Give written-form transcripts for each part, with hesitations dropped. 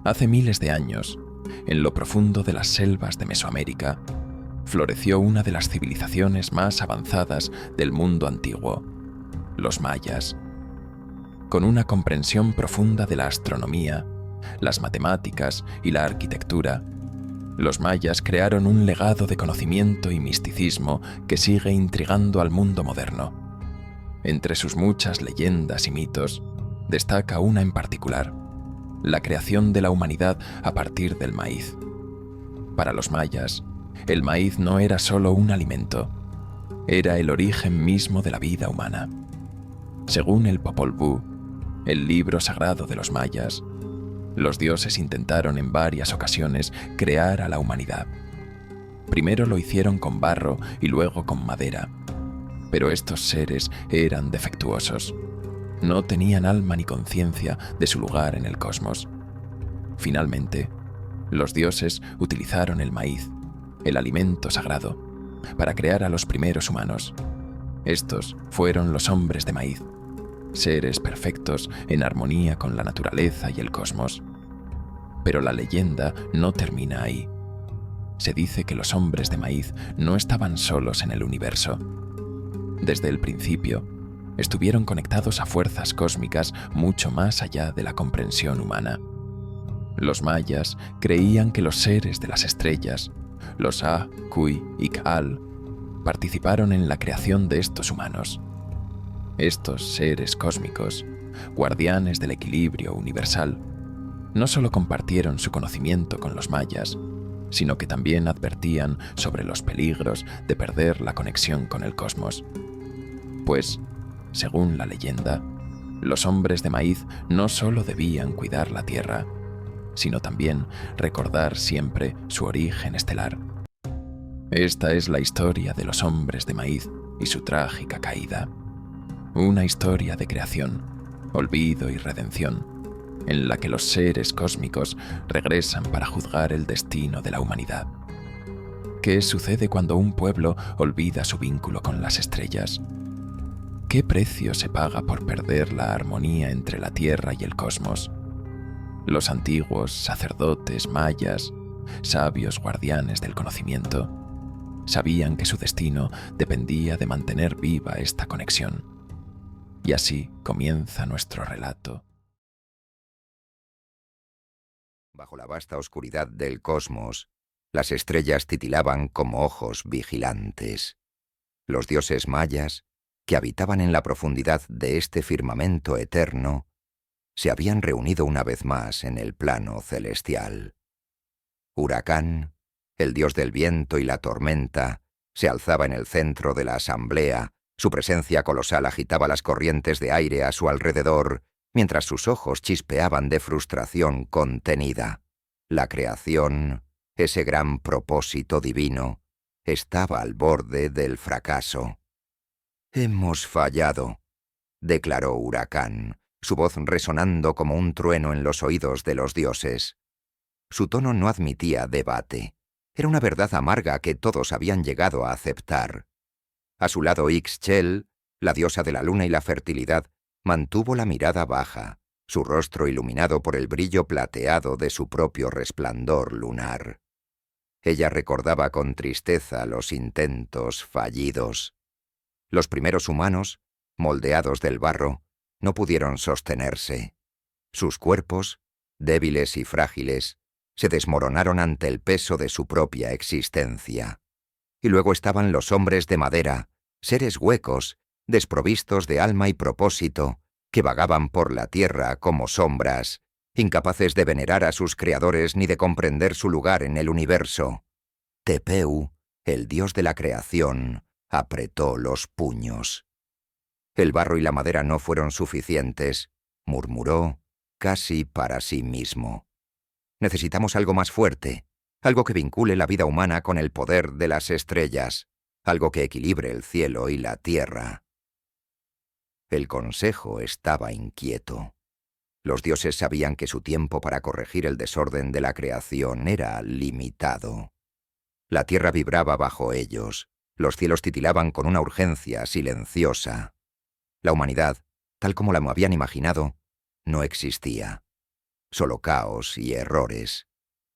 Hace miles de años, en lo profundo de las selvas de Mesoamérica, floreció una de las civilizaciones más avanzadas del mundo antiguo, los mayas. Con una comprensión profunda de la astronomía, las matemáticas y la arquitectura, los mayas crearon un legado de conocimiento y misticismo que sigue intrigando al mundo moderno. Entre sus muchas leyendas y mitos, destaca una en particular: la creación de la humanidad a partir del maíz. Para los mayas, el maíz no era solo un alimento, era el origen mismo de la vida humana. Según el Popol Vuh, el libro sagrado de los mayas, los dioses intentaron en varias ocasiones crear a la humanidad. Primero lo hicieron con barro y luego con madera, pero estos seres eran defectuosos. No tenían alma ni conciencia de su lugar en el cosmos. Finalmente, los dioses utilizaron el maíz, el alimento sagrado, para crear a los primeros humanos. Estos fueron los hombres de maíz, seres perfectos en armonía con la naturaleza y el cosmos. Pero la leyenda no termina ahí. Se dice que los hombres de maíz no estaban solos en el universo. Desde el principio, estuvieron conectados a fuerzas cósmicas mucho más allá de la comprensión humana. Los mayas creían que los seres de las estrellas, los A, Cuy y K'al, participaron en la creación de estos humanos. Estos seres cósmicos, guardianes del equilibrio universal, no solo compartieron su conocimiento con los mayas, sino que también advertían sobre los peligros de perder la conexión con el cosmos. Pues, según la leyenda, los hombres de maíz no solo debían cuidar la tierra, sino también recordar siempre su origen estelar. Esta es la historia de los hombres de maíz y su trágica caída. Una historia de creación, olvido y redención, en la que los seres cósmicos regresan para juzgar el destino de la humanidad. ¿Qué sucede cuando un pueblo olvida su vínculo con las estrellas? ¿Qué precio se paga por perder la armonía entre la Tierra y el cosmos? Los antiguos sacerdotes mayas, sabios guardianes del conocimiento, sabían que su destino dependía de mantener viva esta conexión. Y así comienza nuestro relato. Bajo la vasta oscuridad del cosmos, las estrellas titilaban como ojos vigilantes. Los dioses mayas, que habitaban en la profundidad de este firmamento eterno, se habían reunido una vez más en el plano celestial. Huracán, el dios del viento y la tormenta, se alzaba en el centro de la asamblea. Su presencia colosal agitaba las corrientes de aire a su alrededor, mientras sus ojos chispeaban de frustración contenida. La creación, ese gran propósito divino, estaba al borde del fracaso. «Hemos fallado», declaró Huracán, su voz resonando como un trueno en los oídos de los dioses. Su tono no admitía debate. Era una verdad amarga que todos habían llegado a aceptar. A su lado Ixchel, la diosa de la luna y la fertilidad, mantuvo la mirada baja, su rostro iluminado por el brillo plateado de su propio resplandor lunar. Ella recordaba con tristeza los intentos fallidos. Los primeros humanos, moldeados del barro, no pudieron sostenerse. Sus cuerpos, débiles y frágiles, se desmoronaron ante el peso de su propia existencia. Y luego estaban los hombres de madera, seres huecos, desprovistos de alma y propósito, que vagaban por la tierra como sombras, incapaces de venerar a sus creadores ni de comprender su lugar en el universo. Tepeu, el dios de la creación, apretó los puños. El barro y la madera no fueron suficientes, murmuró, casi para sí mismo. Necesitamos algo más fuerte, algo que vincule la vida humana con el poder de las estrellas, algo que equilibre el cielo y la tierra. El consejo estaba inquieto. Los dioses sabían que su tiempo para corregir el desorden de la creación era limitado. La tierra vibraba bajo ellos, los cielos titilaban con una urgencia silenciosa. La humanidad, tal como la habían imaginado, no existía. solo caos y errores.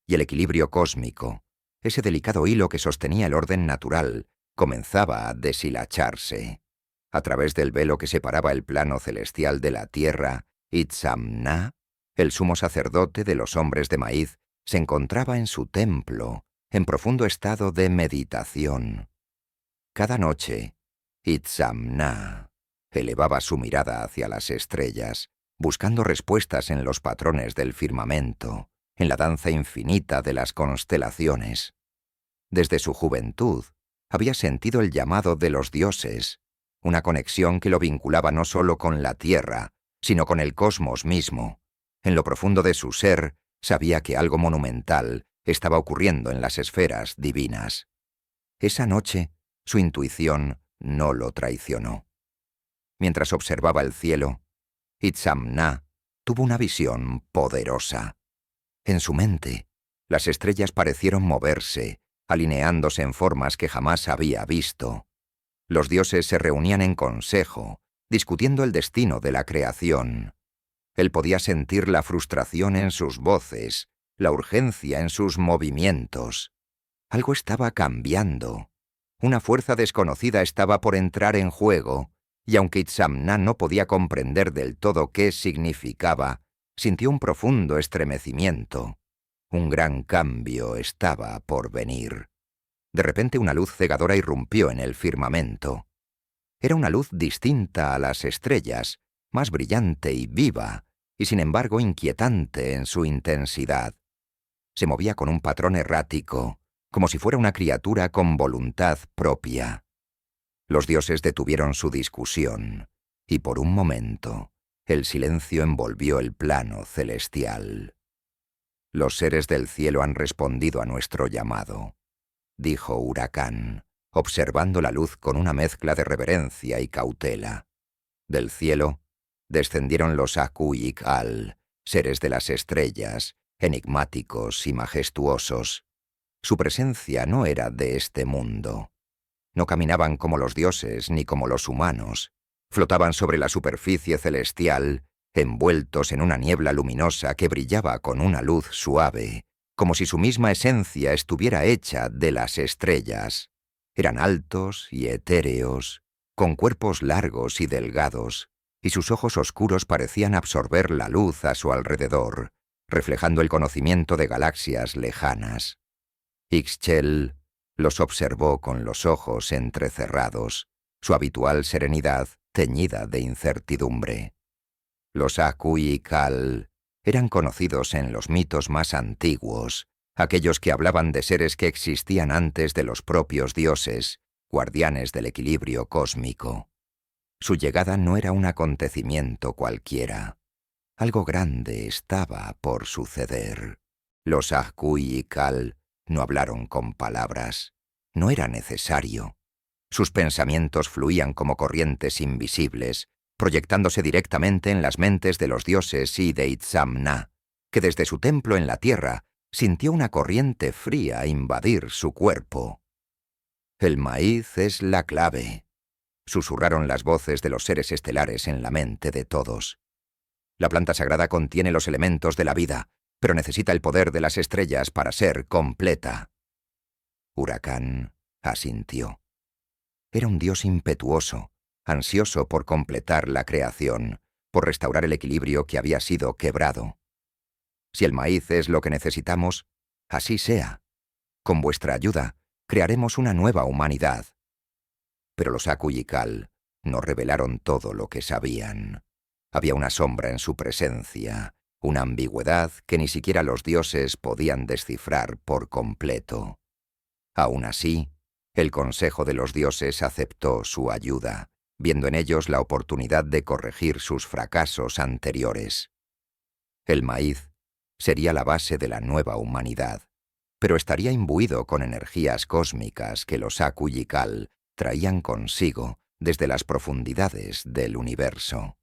Y el equilibrio cósmico, ese delicado hilo que sostenía el orden natural, comenzaba a deshilacharse. A través del velo que separaba el plano celestial de la tierra, Itzamna, el sumo sacerdote de los hombres de maíz, se encontraba en su templo, en profundo estado de meditación. Cada noche, Itzamna elevaba su mirada hacia las estrellas, buscando respuestas en los patrones del firmamento, en la danza infinita de las constelaciones. Desde su juventud, había sentido el llamado de los dioses, una conexión que lo vinculaba no solo con la tierra, sino con el cosmos mismo. En lo profundo de su ser, sabía que algo monumental estaba ocurriendo en las esferas divinas. Esa noche, su intuición no lo traicionó. Mientras observaba el cielo, Itzamna tuvo una visión poderosa. En su mente, las estrellas parecieron moverse, alineándose en formas que jamás había visto. Los dioses se reunían en consejo, discutiendo el destino de la creación. Él podía sentir la frustración en sus voces, la urgencia en sus movimientos. Algo estaba cambiando. Una fuerza desconocida estaba por entrar en juego, y aunque Itzamna no podía comprender del todo qué significaba, sintió un profundo estremecimiento. Un gran cambio estaba por venir. De repente una luz cegadora irrumpió en el firmamento. Era una luz distinta a las estrellas, más brillante y viva, y sin embargo inquietante en su intensidad. Se movía con un patrón errático, como si fuera una criatura con voluntad propia. Los dioses detuvieron su discusión, y por un momento, el silencio envolvió el plano celestial. «Los seres del cielo han respondido a nuestro llamado», dijo Huracán, observando la luz con una mezcla de reverencia y cautela. Del cielo descendieron los Aku-Ikal, seres de las estrellas, enigmáticos y majestuosos. Su presencia no era de este mundo. No caminaban como los dioses ni como los humanos. Flotaban sobre la superficie celestial, envueltos en una niebla luminosa que brillaba con una luz suave, como si su misma esencia estuviera hecha de las estrellas. Eran altos y etéreos, con cuerpos largos y delgados, y sus ojos oscuros parecían absorber la luz a su alrededor, reflejando el conocimiento de galaxias lejanas. Ixchel los observó con los ojos entrecerrados, su habitual serenidad teñida de incertidumbre. Los Aku-Ikal eran conocidos en los mitos más antiguos, aquellos que hablaban de seres que existían antes de los propios dioses, guardianes del equilibrio cósmico. Su llegada no era un acontecimiento cualquiera. Algo grande estaba por suceder. Los Aku-Ikal no hablaron con palabras. No era necesario. Sus pensamientos fluían como corrientes invisibles, proyectándose directamente en las mentes de los dioses y de Itzamna, que desde su templo en la tierra sintió una corriente fría invadir su cuerpo. «El maíz es la clave», susurraron las voces de los seres estelares en la mente de todos. «La planta sagrada contiene los elementos de la vida, pero necesita el poder de las estrellas para ser completa». Huracán asintió. Era un dios impetuoso, ansioso por completar la creación, por restaurar el equilibrio que había sido quebrado. «Si el maíz es lo que necesitamos, así sea. Con vuestra ayuda, crearemos una nueva humanidad». Pero los Aku-Ikal no revelaron todo lo que sabían. Había una sombra en su presencia, una ambigüedad que ni siquiera los dioses podían descifrar por completo. Aún así, el Consejo de los Dioses aceptó su ayuda, viendo en ellos la oportunidad de corregir sus fracasos anteriores. El maíz sería la base de la nueva humanidad, pero estaría imbuido con energías cósmicas que los Aku-Ikal traían consigo desde las profundidades del universo.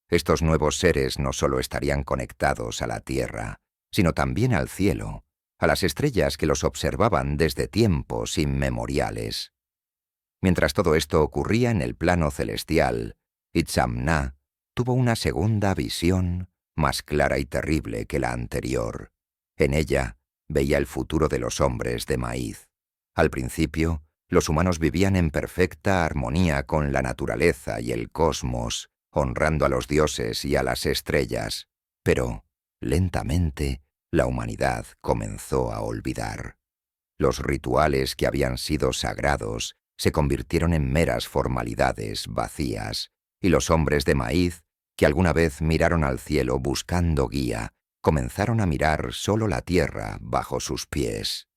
Estos nuevos seres no solo estarían conectados a la tierra, sino también al cielo, a las estrellas que los observaban desde tiempos inmemoriales. Mientras todo esto ocurría en el plano celestial, Itzamna tuvo una segunda visión más clara y terrible que la anterior. En ella veía el futuro de los hombres de maíz. Al principio, los humanos vivían en perfecta armonía con la naturaleza y el cosmos, honrando a los dioses y a las estrellas, pero, lentamente, la humanidad comenzó a olvidar. Los rituales que habían sido sagrados se convirtieron en meras formalidades vacías, y los hombres de maíz, que alguna vez miraron al cielo buscando guía, comenzaron a mirar solo la tierra bajo sus pies.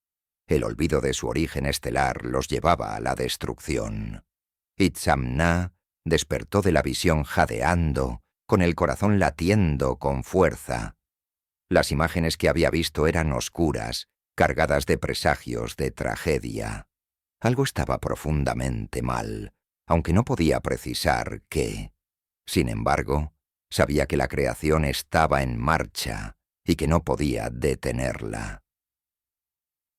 El olvido de su origen estelar los llevaba a la destrucción. Itzamna despertó de la visión jadeando, con el corazón latiendo con fuerza. Las imágenes que había visto eran oscuras, cargadas de presagios de tragedia. Algo estaba profundamente mal, aunque no podía precisar qué. Sin embargo, sabía que la creación estaba en marcha y que no podía detenerla.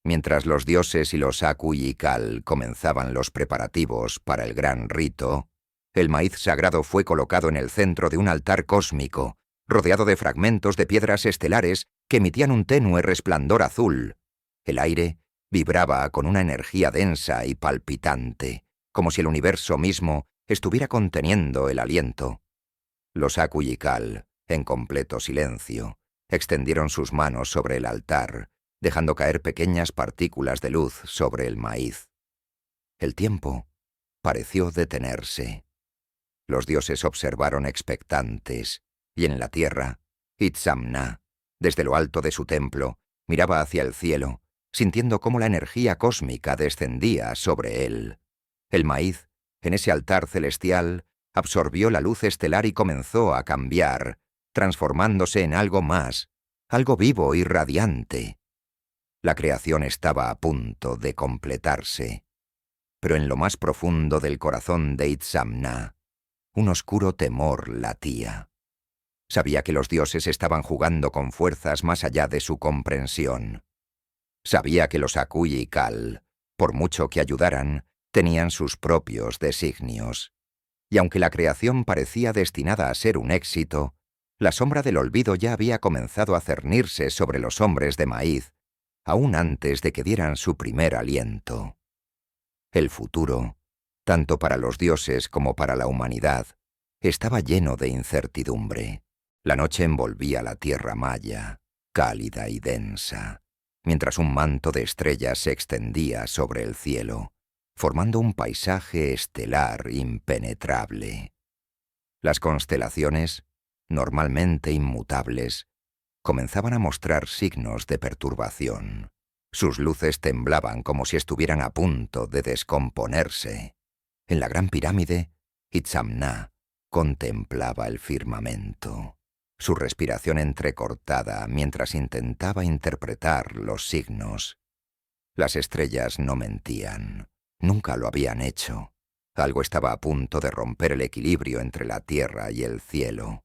Mientras los dioses y los Aku y Kal comenzaban los preparativos para el gran rito, el maíz sagrado fue colocado en el centro de un altar cósmico, rodeado de fragmentos de piedras estelares que emitían un tenue resplandor azul. El aire vibraba con una energía densa y palpitante, como si el universo mismo estuviera conteniendo el aliento. Los Aku y Kal, en completo silencio, extendieron sus manos sobre el altar, dejando caer pequeñas partículas de luz sobre el maíz. El tiempo pareció detenerse. Los dioses observaron expectantes, y en la tierra, Itzamna, desde lo alto de su templo, miraba hacia el cielo, sintiendo cómo la energía cósmica descendía sobre él. El maíz, en ese altar celestial, absorbió la luz estelar y comenzó a cambiar, transformándose en algo más, algo vivo y radiante. La creación estaba a punto de completarse, pero en lo más profundo del corazón de Itzamna, un oscuro temor latía. Sabía que los dioses estaban jugando con fuerzas más allá de su comprensión. Sabía que los Aku y Kal, por mucho que ayudaran, tenían sus propios designios. Y aunque la creación parecía destinada a ser un éxito, la sombra del olvido ya había comenzado a cernirse sobre los hombres de maíz, aún antes de que dieran su primer aliento. El futuro, tanto para los dioses como para la humanidad, estaba lleno de incertidumbre. La noche envolvía la tierra maya, cálida y densa, mientras un manto de estrellas se extendía sobre el cielo, formando un paisaje estelar impenetrable. Las constelaciones, normalmente inmutables, comenzaban a mostrar signos de perturbación. Sus luces temblaban como si estuvieran a punto de descomponerse. En la gran pirámide, Itzamna contemplaba el firmamento, su respiración entrecortada mientras intentaba interpretar los signos. Las estrellas no mentían, nunca lo habían hecho. Algo estaba a punto de romper el equilibrio entre la tierra y el cielo.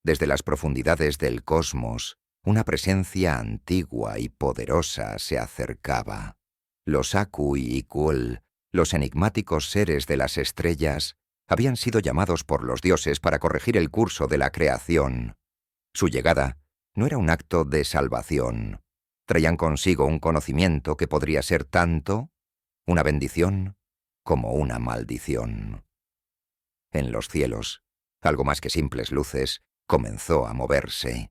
Desde las profundidades del cosmos, una presencia antigua y poderosa se acercaba. Los Aku y Ikul, los enigmáticos seres de las estrellas, habían sido llamados por los dioses para corregir el curso de la creación. Su llegada no era un acto de salvación. Traían consigo un conocimiento que podría ser tanto una bendición como una maldición. En los cielos, algo más que simples luces, comenzó a moverse.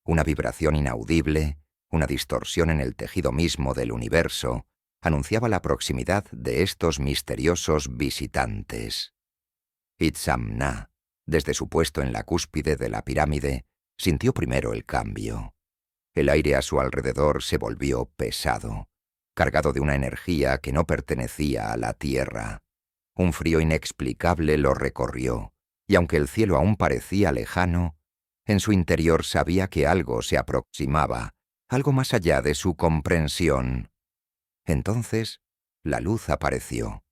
Una vibración inaudible, una distorsión en el tejido mismo del universo, anunciaba la proximidad de estos misteriosos visitantes. Itzamna, desde su puesto en la cúspide de la pirámide, sintió primero el cambio. El aire a su alrededor se volvió pesado, cargado de una energía que no pertenecía a la tierra. Un frío inexplicable lo recorrió, y aunque el cielo aún parecía lejano, en su interior sabía que algo se aproximaba, algo más allá de su comprensión. Entonces, la luz apareció.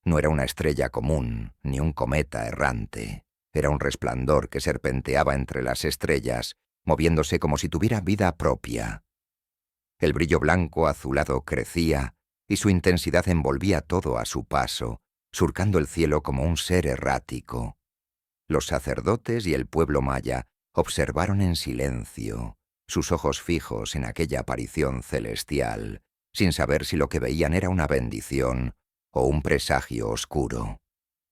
No era una estrella común, ni un cometa errante. Era un resplandor que serpenteaba entre las estrellas, moviéndose como si tuviera vida propia. El brillo blanco azulado crecía, y su intensidad envolvía todo a su paso, surcando el cielo como un ser errático. Los sacerdotes y el pueblo maya observaron en silencio, sus ojos fijos en aquella aparición celestial, sin saber si lo que veían era una bendición o un presagio oscuro.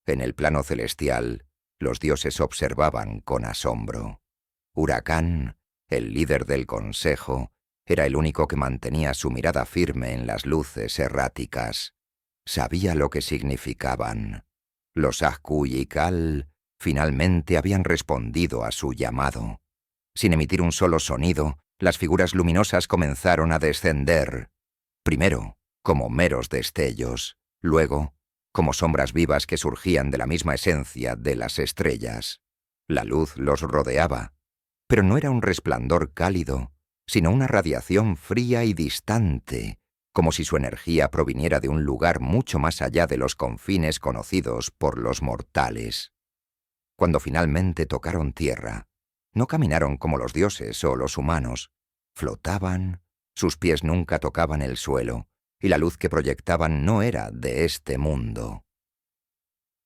En el plano celestial, los dioses observaban con asombro. Huracán, el líder del consejo, era el único que mantenía su mirada firme en las luces erráticas. Sabía lo que significaban. Los Ahku y Kal finalmente habían respondido a su llamado. Sin emitir un solo sonido, las figuras luminosas comenzaron a descender. Primero, como meros destellos, luego, como sombras vivas que surgían de la misma esencia de las estrellas. La luz los rodeaba, pero no era un resplandor cálido, sino una radiación fría y distante, como si su energía proviniera de un lugar mucho más allá de los confines conocidos por los mortales. Cuando finalmente tocaron tierra, no caminaron como los dioses o los humanos, flotaban, sus pies nunca tocaban el suelo, y la luz que proyectaban no era de este mundo.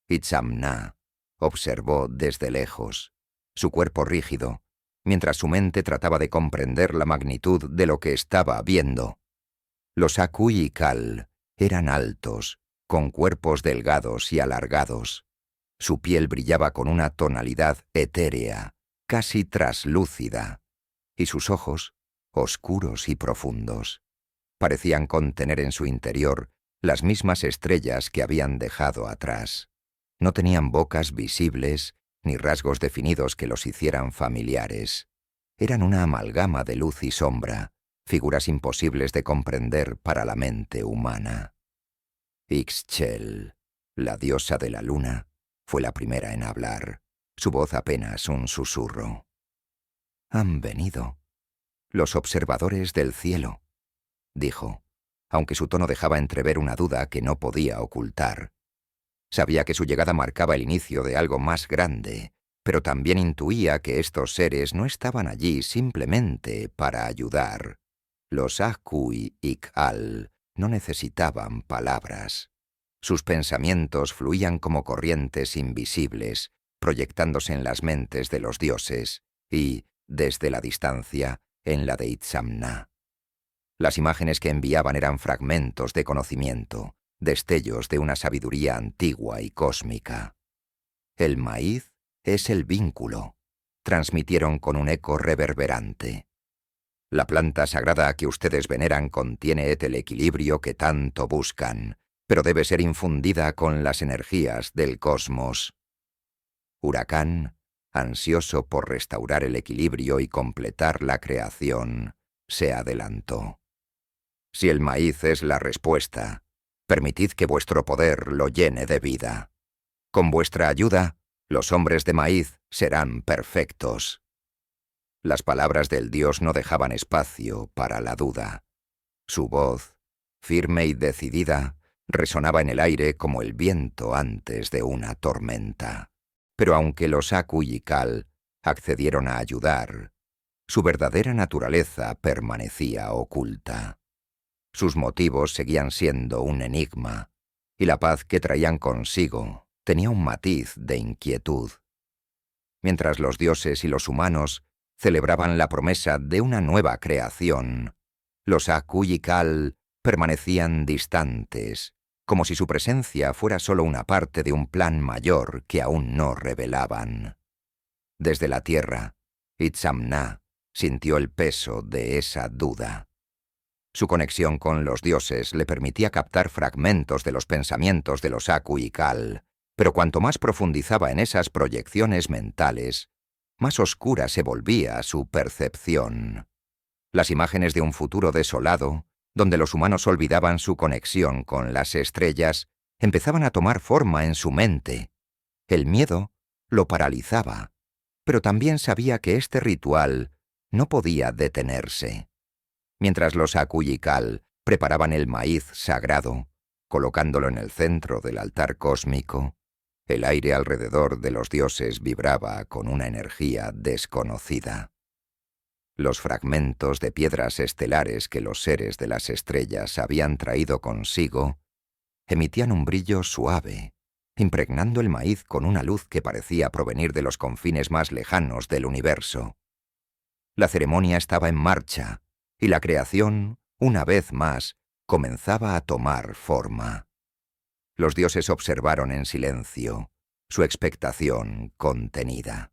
Itzamna observó desde lejos, su cuerpo rígido, mientras su mente trataba de comprender la magnitud de lo que estaba viendo. Los Ahku y Kal eran altos, con cuerpos delgados y alargados. Su piel brillaba con una tonalidad etérea, casi traslúcida, y sus ojos, oscuros y profundos, parecían contener en su interior las mismas estrellas que habían dejado atrás. No tenían bocas visibles ni rasgos definidos que los hicieran familiares. Eran una amalgama de luz y sombra, figuras imposibles de comprender para la mente humana. Ixchel, la diosa de la luna, fue la primera en hablar, su voz apenas un susurro. «Han venido los observadores del cielo», dijo, aunque su tono dejaba entrever una duda que no podía ocultar. Sabía que su llegada marcaba el inicio de algo más grande, pero también intuía que estos seres no estaban allí simplemente para ayudar. Los Ahku y Ikal no necesitaban palabras. Sus pensamientos fluían como corrientes invisibles, proyectándose en las mentes de los dioses y, desde la distancia, en la de Itzamna. Las imágenes que enviaban eran fragmentos de conocimiento, destellos de una sabiduría antigua y cósmica. «El maíz es el vínculo», transmitieron con un eco reverberante. «La planta sagrada que ustedes veneran contiene el equilibrio que tanto buscan, pero debe ser infundida con las energías del cosmos». Huracán, ansioso por restaurar el equilibrio y completar la creación, se adelantó. «Si el maíz es la respuesta, permitid que vuestro poder lo llene de vida. Con vuestra ayuda, los hombres de maíz serán perfectos». Las palabras del dios no dejaban espacio para la duda. Su voz, firme y decidida, resonaba en el aire como el viento antes de una tormenta. Pero aunque los Ahku y Kal accedieron a ayudar, su verdadera naturaleza permanecía oculta. Sus motivos seguían siendo un enigma, y la paz que traían consigo tenía un matiz de inquietud. Mientras los dioses y los humanos celebraban la promesa de una nueva creación, los Ahku y Kal permanecían distantes, como si su presencia fuera solo una parte de un plan mayor que aún no revelaban. Desde la tierra, Itzamna sintió el peso de esa duda. Su conexión con los dioses le permitía captar fragmentos de los pensamientos de los Ahku y Kal, pero cuanto más profundizaba en esas proyecciones mentales, más oscura se volvía su percepción. Las imágenes de un futuro desolado, donde los humanos olvidaban su conexión con las estrellas, empezaban a tomar forma en su mente. El miedo lo paralizaba, pero también sabía que este ritual no podía detenerse. Mientras los Ahku y Kal preparaban el maíz sagrado, colocándolo en el centro del altar cósmico, el aire alrededor de los dioses vibraba con una energía desconocida. Los fragmentos de piedras estelares que los seres de las estrellas habían traído consigo emitían un brillo suave, impregnando el maíz con una luz que parecía provenir de los confines más lejanos del universo. La ceremonia estaba en marcha, y la creación, una vez más, comenzaba a tomar forma. Los dioses observaron en silencio, su expectación contenida.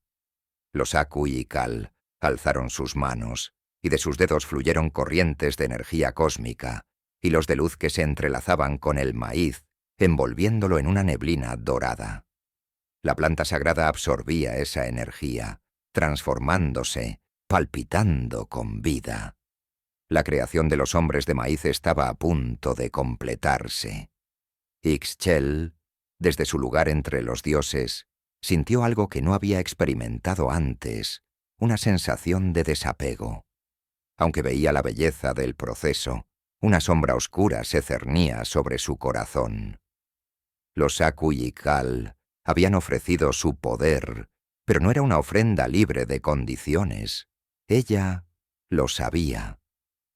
Los Aku y Kal alzaron sus manos, y de sus dedos fluyeron corrientes de energía cósmica, y los de luz que se entrelazaban con el maíz, envolviéndolo en una neblina dorada. La planta sagrada absorbía esa energía, transformándose, palpitando con vida. La creación de los hombres de maíz estaba a punto de completarse. Ixchel, desde su lugar entre los dioses, sintió algo que no había experimentado antes, una sensación de desapego. Aunque veía la belleza del proceso, una sombra oscura se cernía sobre su corazón. Los Aku y Kal habían ofrecido su poder, pero no era una ofrenda libre de condiciones. Ella lo sabía.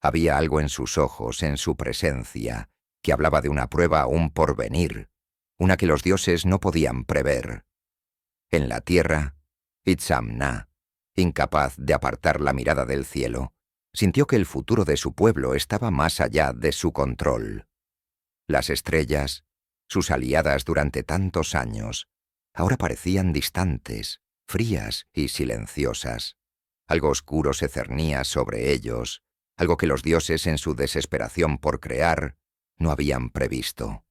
Había algo en sus ojos, en su presencia, que hablaba de una prueba aún por venir, una que los dioses no podían prever. En la tierra, Itzamna, incapaz de apartar la mirada del cielo, sintió que el futuro de su pueblo estaba más allá de su control. Las estrellas, sus aliadas durante tantos años, ahora parecían distantes, frías y silenciosas. Algo oscuro se cernía sobre ellos, algo que los dioses en su desesperación por crear no habían previsto.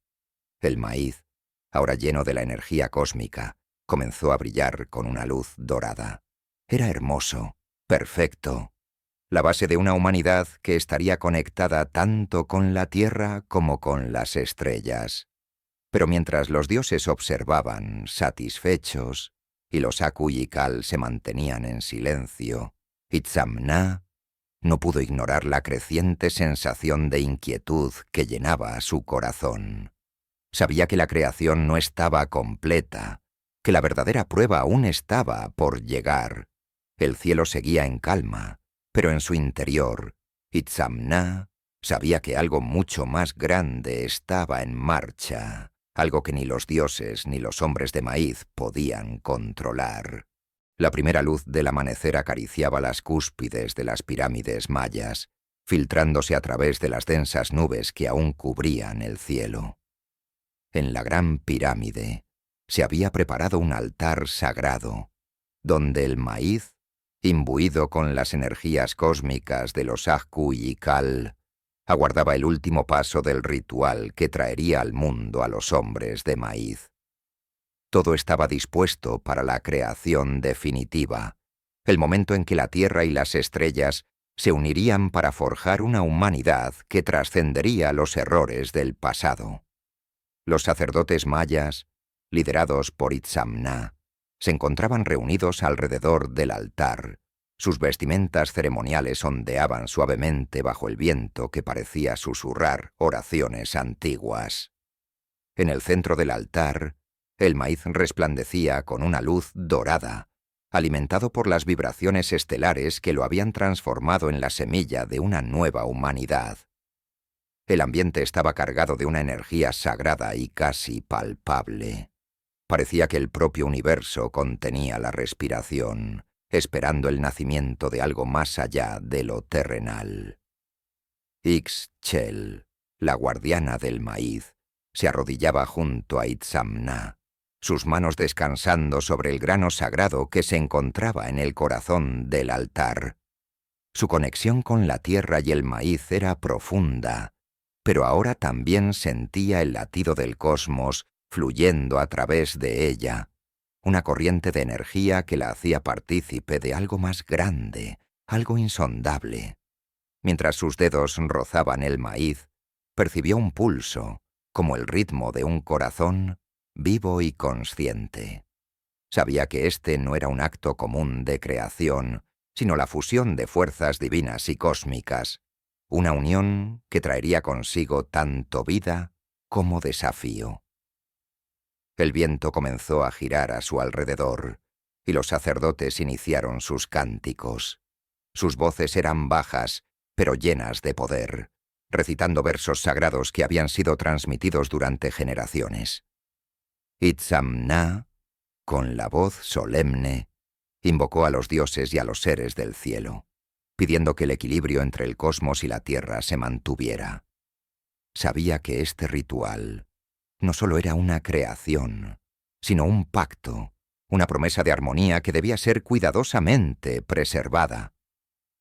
El maíz, ahora lleno de la energía cósmica, comenzó a brillar con una luz dorada. Era hermoso, perfecto, la base de una humanidad que estaría conectada tanto con la tierra como con las estrellas. Pero mientras los dioses observaban, satisfechos, y los Aku y Kal se mantenían en silencio, Itzamna no pudo ignorar la creciente sensación de inquietud que llenaba su corazón. Sabía que la creación no estaba completa, que la verdadera prueba aún estaba por llegar. El cielo seguía en calma, pero en su interior, Itzamna sabía que algo mucho más grande estaba en marcha, algo que ni los dioses ni los hombres de maíz podían controlar. La primera luz del amanecer acariciaba las cúspides de las pirámides mayas, filtrándose a través de las densas nubes que aún cubrían el cielo. En la gran pirámide se había preparado un altar sagrado, donde el maíz, imbuido con las energías cósmicas de los Aku y Kal, aguardaba el último paso del ritual que traería al mundo a los hombres de maíz. Todo estaba dispuesto para la creación definitiva, el momento en que la tierra y las estrellas se unirían para forjar una humanidad que trascendería los errores del pasado. Los sacerdotes mayas, liderados por Itzamna, se encontraban reunidos alrededor del altar. Sus vestimentas ceremoniales ondeaban suavemente bajo el viento que parecía susurrar oraciones antiguas. En el centro del altar, el maíz resplandecía con una luz dorada, alimentado por las vibraciones estelares que lo habían transformado en la semilla de una nueva humanidad. El ambiente estaba cargado de una energía sagrada y casi palpable. Parecía que el propio universo contenía la respiración, esperando el nacimiento de algo más allá de lo terrenal. Ixchel, la guardiana del maíz, se arrodillaba junto a Itzamna, sus manos descansando sobre el grano sagrado que se encontraba en el corazón del altar. Su conexión con la tierra y el maíz era profunda, pero ahora también sentía el latido del cosmos fluyendo a través de ella, una corriente de energía que la hacía partícipe de algo más grande, algo insondable. Mientras sus dedos rozaban el maíz, percibió un pulso, como el ritmo de un corazón, vivo y consciente. Sabía que este no era un acto común de creación, sino la fusión de fuerzas divinas y cósmicas, una unión que traería consigo tanto vida como desafío. El viento comenzó a girar a su alrededor, y los sacerdotes iniciaron sus cánticos. Sus voces eran bajas, pero llenas de poder, recitando versos sagrados que habían sido transmitidos durante generaciones. Itzamna, con la voz solemne, invocó a los dioses y a los seres del cielo, pidiendo que el equilibrio entre el cosmos y la tierra se mantuviera. Sabía que este ritual no solo era una creación, sino un pacto, una promesa de armonía que debía ser cuidadosamente preservada.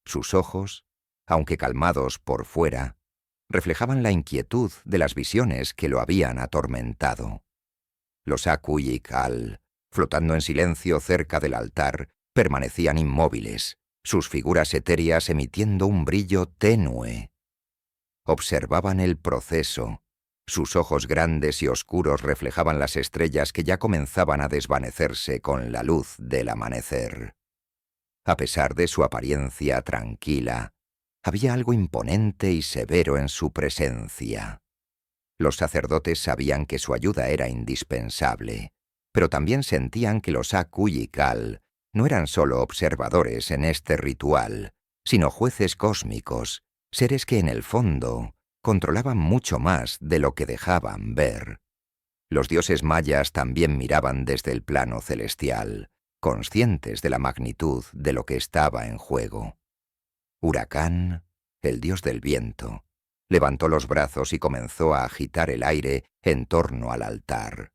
Sus ojos, aunque calmados por fuera, reflejaban la inquietud de las visiones que lo habían atormentado. Los Aku y Kal, flotando en silencio cerca del altar, permanecían inmóviles, sus figuras etéreas emitiendo un brillo tenue. Observaban el proceso. Sus ojos grandes y oscuros reflejaban las estrellas que ya comenzaban a desvanecerse con la luz del amanecer. A pesar de su apariencia tranquila, había algo imponente y severo en su presencia. Los sacerdotes sabían que su ayuda era indispensable, pero también sentían que los Aku y Kal no eran solo observadores en este ritual, sino jueces cósmicos, seres que en el fondo controlaban mucho más de lo que dejaban ver. Los dioses mayas también miraban desde el plano celestial, conscientes de la magnitud de lo que estaba en juego. Huracán, el dios del viento, levantó los brazos y comenzó a agitar el aire en torno al altar.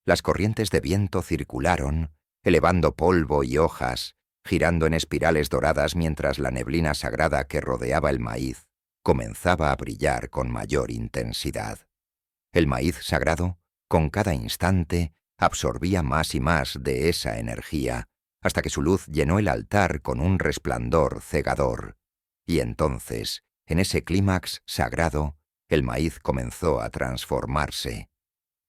Las corrientes de viento circularon, elevando polvo y hojas, girando en espirales doradas mientras la neblina sagrada que rodeaba el maíz comenzaba a brillar con mayor intensidad. El maíz sagrado, con cada instante, absorbía más y más de esa energía, hasta que su luz llenó el altar con un resplandor cegador. Y entonces, en ese clímax sagrado, el maíz comenzó a transformarse.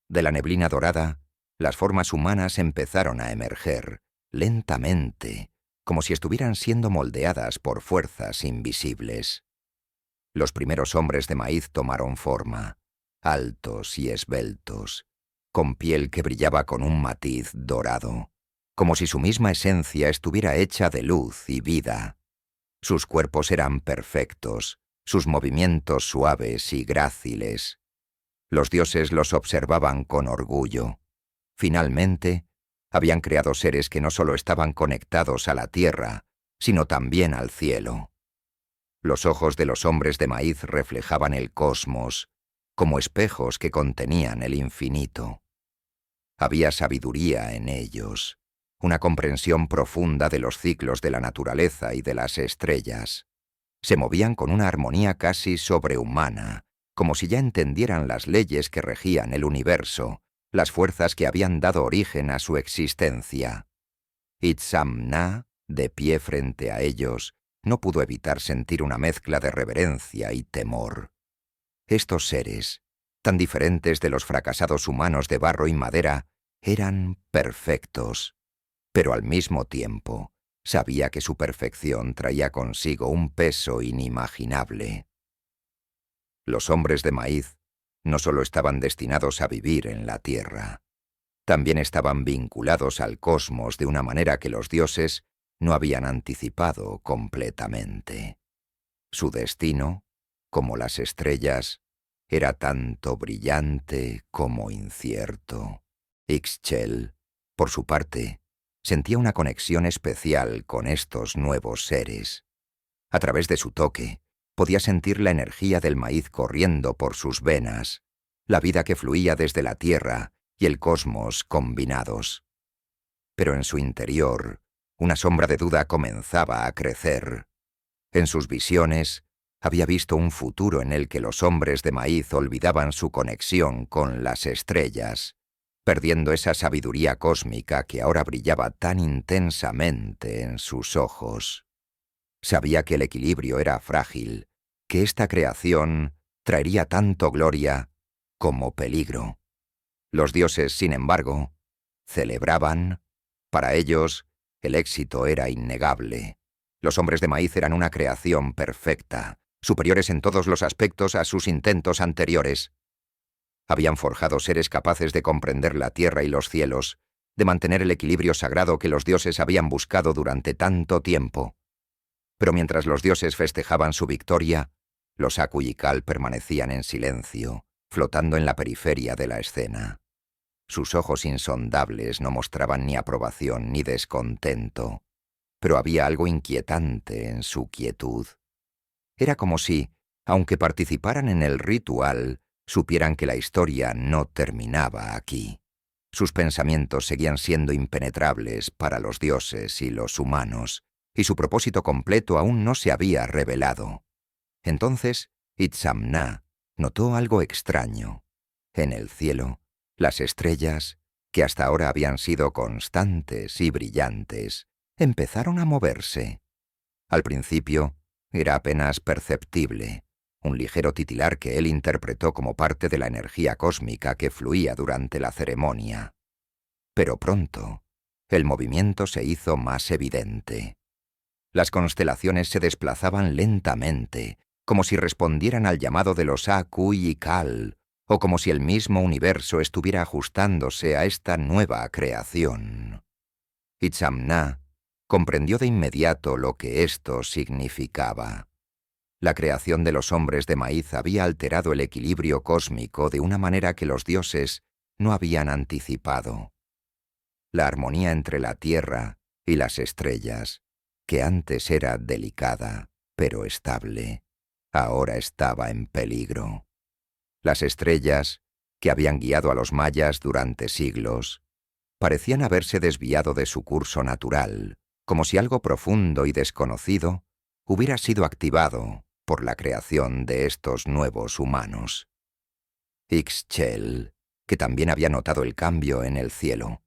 De la neblina dorada, las formas humanas empezaron a emerger, lentamente, como si estuvieran siendo moldeadas por fuerzas invisibles. Los primeros hombres de maíz tomaron forma, altos y esbeltos, con piel que brillaba con un matiz dorado, como si su misma esencia estuviera hecha de luz y vida. Sus cuerpos eran perfectos, sus movimientos suaves y gráciles. Los dioses los observaban con orgullo. Finalmente, habían creado seres que no solo estaban conectados a la tierra, sino también al cielo. Los ojos de los hombres de maíz reflejaban el cosmos, como espejos que contenían el infinito. Había sabiduría en ellos, una comprensión profunda de los ciclos de la naturaleza y de las estrellas. Se movían con una armonía casi sobrehumana, como si ya entendieran las leyes que regían el universo, las fuerzas que habían dado origen a su existencia. Itzamna, de pie frente a ellos, no pudo evitar sentir una mezcla de reverencia y temor. Estos seres, tan diferentes de los fracasados humanos de barro y madera, eran perfectos, pero al mismo tiempo sabía que su perfección traía consigo un peso inimaginable. Los hombres de maíz no solo estaban destinados a vivir en la tierra, también estaban vinculados al cosmos de una manera que los dioses no habían anticipado completamente. Su destino, como las estrellas, era tanto brillante como incierto. Ixchel, por su parte, sentía una conexión especial con estos nuevos seres. A través de su toque, podía sentir la energía del maíz corriendo por sus venas, la vida que fluía desde la tierra y el cosmos combinados. Pero en su interior, una sombra de duda comenzaba a crecer. En sus visiones, había visto un futuro en el que los hombres de maíz olvidaban su conexión con las estrellas, perdiendo esa sabiduría cósmica que ahora brillaba tan intensamente en sus ojos. Sabía que el equilibrio era frágil, que esta creación traería tanto gloria como peligro. Los dioses, sin embargo, celebraban. Para ellos, el éxito era innegable. Los hombres de maíz eran una creación perfecta, superiores en todos los aspectos a sus intentos anteriores. Habían forjado seres capaces de comprender la tierra y los cielos, de mantener el equilibrio sagrado que los dioses habían buscado durante tanto tiempo. Pero mientras los dioses festejaban su victoria, los Aku y Kal permanecían en silencio, flotando en la periferia de la escena. Sus ojos insondables no mostraban ni aprobación ni descontento, pero había algo inquietante en su quietud. Era como si, aunque participaran en el ritual, supieran que la historia no terminaba aquí. Sus pensamientos seguían siendo impenetrables para los dioses y los humanos, y su propósito completo aún no se había revelado. Entonces, Itzamna notó algo extraño. En el cielo, las estrellas, que hasta ahora habían sido constantes y brillantes, empezaron a moverse. Al principio, era apenas perceptible, un ligero titilar que él interpretó como parte de la energía cósmica que fluía durante la ceremonia. Pero pronto, el movimiento se hizo más evidente. Las constelaciones se desplazaban lentamente, como si respondieran al llamado de los Aku y Kal, o como si el mismo universo estuviera ajustándose a esta nueva creación. Itzamna comprendió de inmediato lo que esto significaba. La creación de los hombres de maíz había alterado el equilibrio cósmico de una manera que los dioses no habían anticipado. La armonía entre la tierra y las estrellas, que antes era delicada, pero estable, ahora estaba en peligro. Las estrellas, que habían guiado a los mayas durante siglos, parecían haberse desviado de su curso natural, como si algo profundo y desconocido hubiera sido activado por la creación de estos nuevos humanos. Ixchel, que también había notado el cambio en el cielo,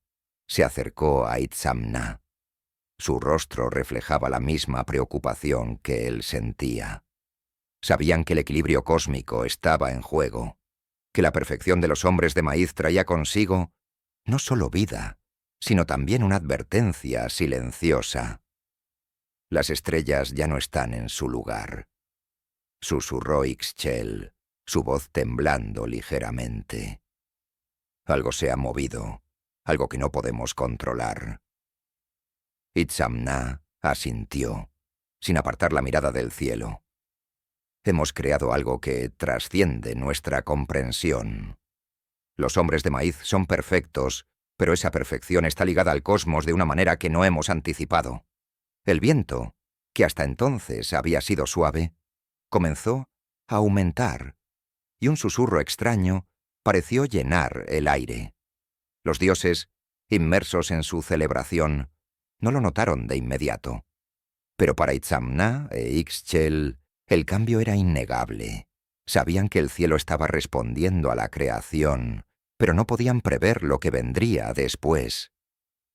se acercó a Itzamna. Su rostro reflejaba la misma preocupación que él sentía. Sabían que el equilibrio cósmico estaba en juego, que la perfección de los hombres de maíz traía consigo no solo vida, sino también una advertencia silenciosa. Las estrellas ya no están en su lugar, susurró Ixchel, su voz temblando ligeramente. Algo se ha movido, algo que no podemos controlar. Itzamna asintió, sin apartar la mirada del cielo. Hemos creado algo que trasciende nuestra comprensión. Los hombres de maíz son perfectos, pero esa perfección está ligada al cosmos de una manera que no hemos anticipado. El viento, que hasta entonces había sido suave, comenzó a aumentar, y un susurro extraño pareció llenar el aire. Los dioses, inmersos en su celebración, no lo notaron de inmediato. Pero para Itzamna e Ixchel, el cambio era innegable. Sabían que el cielo estaba respondiendo a la creación, pero no podían prever lo que vendría después.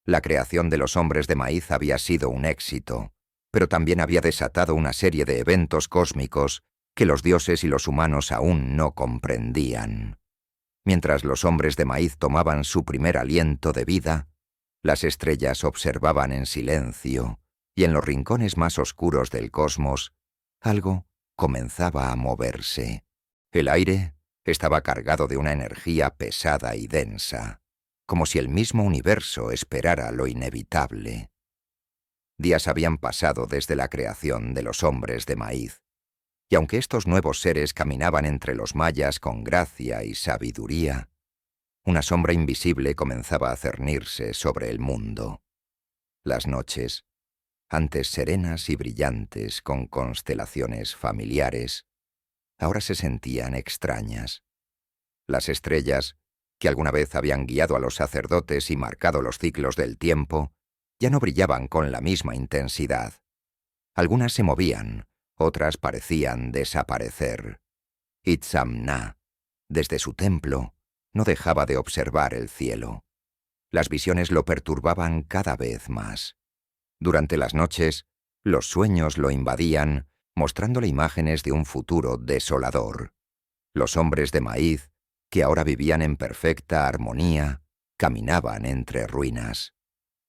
La creación de los hombres de maíz había sido un éxito, pero también había desatado una serie de eventos cósmicos que los dioses y los humanos aún no comprendían. Mientras los hombres de maíz tomaban su primer aliento de vida, las estrellas observaban en silencio, y en los rincones más oscuros del cosmos, algo comenzaba a moverse. El aire estaba cargado de una energía pesada y densa, como si el mismo universo esperara lo inevitable. Días habían pasado desde la creación de los hombres de maíz, y aunque estos nuevos seres caminaban entre los mayas con gracia y sabiduría, una sombra invisible comenzaba a cernirse sobre el mundo. Las noches, antes serenas y brillantes con constelaciones familiares, ahora se sentían extrañas. Las estrellas, que alguna vez habían guiado a los sacerdotes y marcado los ciclos del tiempo, ya no brillaban con la misma intensidad. Algunas se movían, otras parecían desaparecer. Itzamna, desde su templo, no dejaba de observar el cielo. Las visiones lo perturbaban cada vez más. Durante las noches, los sueños lo invadían, mostrándole imágenes de un futuro desolador. Los hombres de maíz, que ahora vivían en perfecta armonía, caminaban entre ruinas.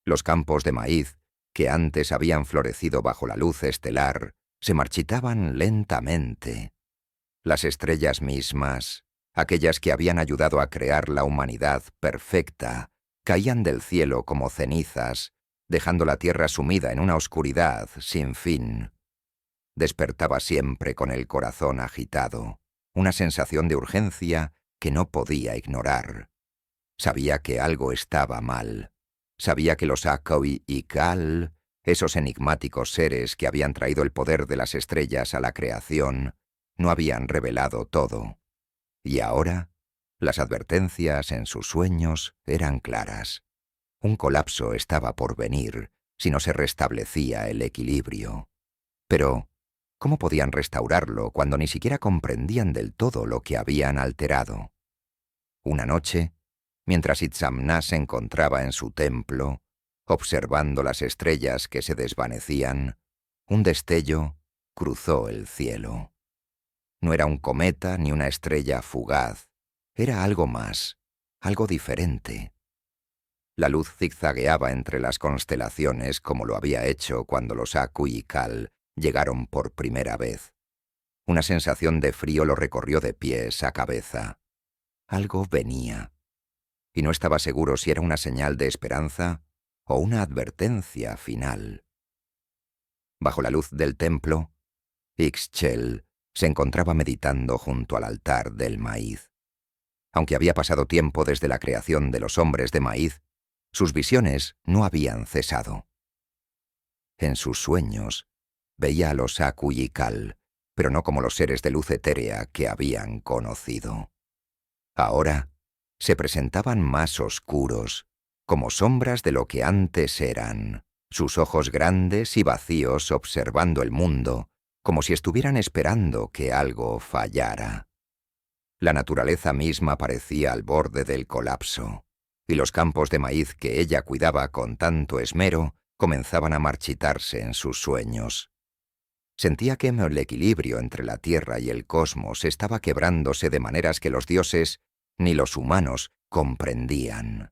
Los campos de maíz, que antes habían florecido bajo la luz estelar, se marchitaban lentamente. Las estrellas mismas, aquellas que habían ayudado a crear la humanidad perfecta, caían del cielo como cenizas, dejando la tierra sumida en una oscuridad sin fin. Despertaba siempre con el corazón agitado, una sensación de urgencia que no podía ignorar. Sabía que algo estaba mal. Sabía que los Akoi y Kal, esos enigmáticos seres que habían traído el poder de las estrellas a la creación, no habían revelado todo. Y ahora, las advertencias en sus sueños eran claras. Un colapso estaba por venir si no se restablecía el equilibrio. Pero, ¿cómo podían restaurarlo cuando ni siquiera comprendían del todo lo que habían alterado? Una noche, mientras Itzamna se encontraba en su templo, observando las estrellas que se desvanecían, un destello cruzó el cielo. No era un cometa ni una estrella fugaz, era algo más, algo diferente. La luz zigzagueaba entre las constelaciones como lo había hecho cuando los Akui y Kal llegaron por primera vez. Una sensación de frío lo recorrió de pies a cabeza. Algo venía, y no estaba seguro si era una señal de esperanza o una advertencia final. Bajo la luz del templo, Ixchel se encontraba meditando junto al altar del maíz. Aunque había pasado tiempo desde la creación de los hombres de maíz, sus visiones no habían cesado. En sus sueños veía a los Akui y Kal, pero no como los seres de luz etérea que habían conocido. Ahora se presentaban más oscuros, como sombras de lo que antes eran, sus ojos grandes y vacíos observando el mundo, como si estuvieran esperando que algo fallara. La naturaleza misma parecía al borde del colapso, y los campos de maíz que ella cuidaba con tanto esmero comenzaban a marchitarse en sus sueños. Sentía que el equilibrio entre la tierra y el cosmos estaba quebrándose de maneras que los dioses ni los humanos comprendían.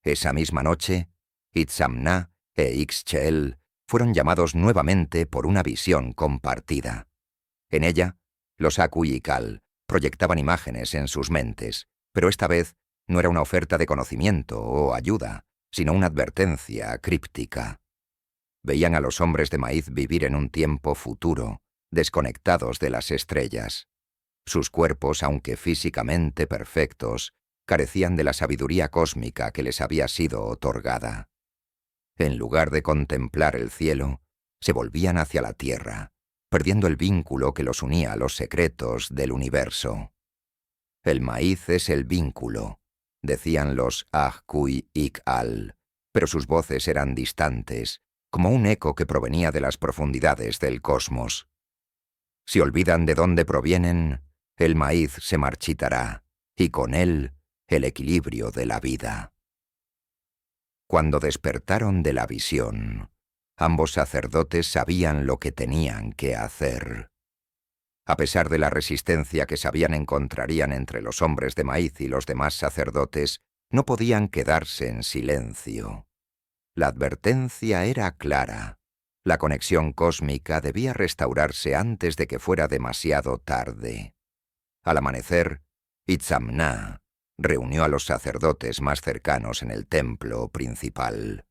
Esa misma noche, Itzamna e Ixchel fueron llamados nuevamente por una visión compartida. En ella, los Akui y Kal proyectaban imágenes en sus mentes, pero esta vez no era una oferta de conocimiento o ayuda, sino una advertencia críptica. Veían a los hombres de maíz vivir en un tiempo futuro, desconectados de las estrellas. Sus cuerpos, aunque físicamente perfectos, carecían de la sabiduría cósmica que les había sido otorgada. En lugar de contemplar el cielo, se volvían hacia la tierra, perdiendo el vínculo que los unía a los secretos del universo. El maíz es el vínculo, decían los Akui y Kal, pero sus voces eran distantes, como un eco que provenía de las profundidades del cosmos. Si olvidan de dónde provienen, el maíz se marchitará, y con él el equilibrio de la vida. Cuando despertaron de la visión, ambos sacerdotes sabían lo que tenían que hacer. A pesar de la resistencia que sabían encontrarían entre los hombres de maíz y los demás sacerdotes, no podían quedarse en silencio. La advertencia era clara. La conexión cósmica debía restaurarse antes de que fuera demasiado tarde. Al amanecer, Itzamna reunió a los sacerdotes más cercanos en el templo principal.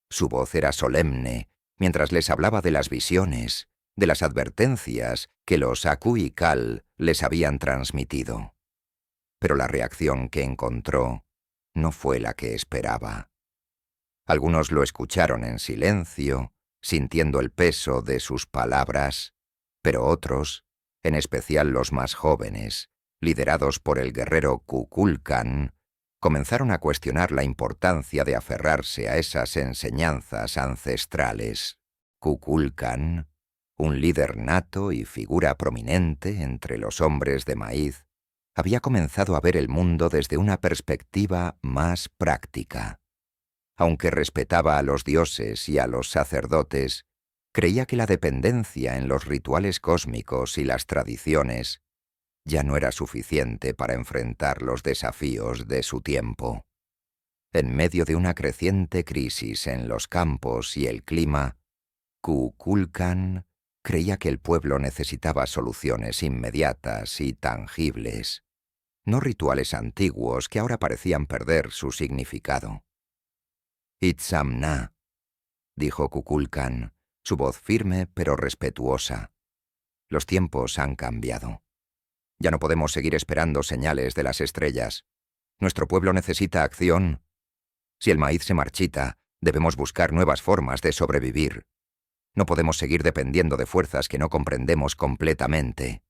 Su voz era solemne mientras les hablaba de las visiones, de las advertencias que los Akui y Kal les habían transmitido. Pero la reacción que encontró no fue la que esperaba. Algunos lo escucharon en silencio, sintiendo el peso de sus palabras, pero otros, en especial los más jóvenes, liderados por el guerrero Kukulkan, comenzaron a cuestionar la importancia de aferrarse a esas enseñanzas ancestrales. Kukulkan, un líder nato y figura prominente entre los hombres de maíz, había comenzado a ver el mundo desde una perspectiva más práctica. Aunque respetaba a los dioses y a los sacerdotes, creía que la dependencia en los rituales cósmicos y las tradiciones ya no era suficiente para enfrentar los desafíos de su tiempo. En medio de una creciente crisis en los campos y el clima, Kukulkan creía que el pueblo necesitaba soluciones inmediatas y tangibles, no rituales antiguos que ahora parecían perder su significado. Itzamna, dijo Kukulkan, su voz firme pero respetuosa. Los tiempos han cambiado. Ya no podemos seguir esperando señales de las estrellas. Nuestro pueblo necesita acción. Si el maíz se marchita, debemos buscar nuevas formas de sobrevivir. No podemos seguir dependiendo de fuerzas que no comprendemos completamente.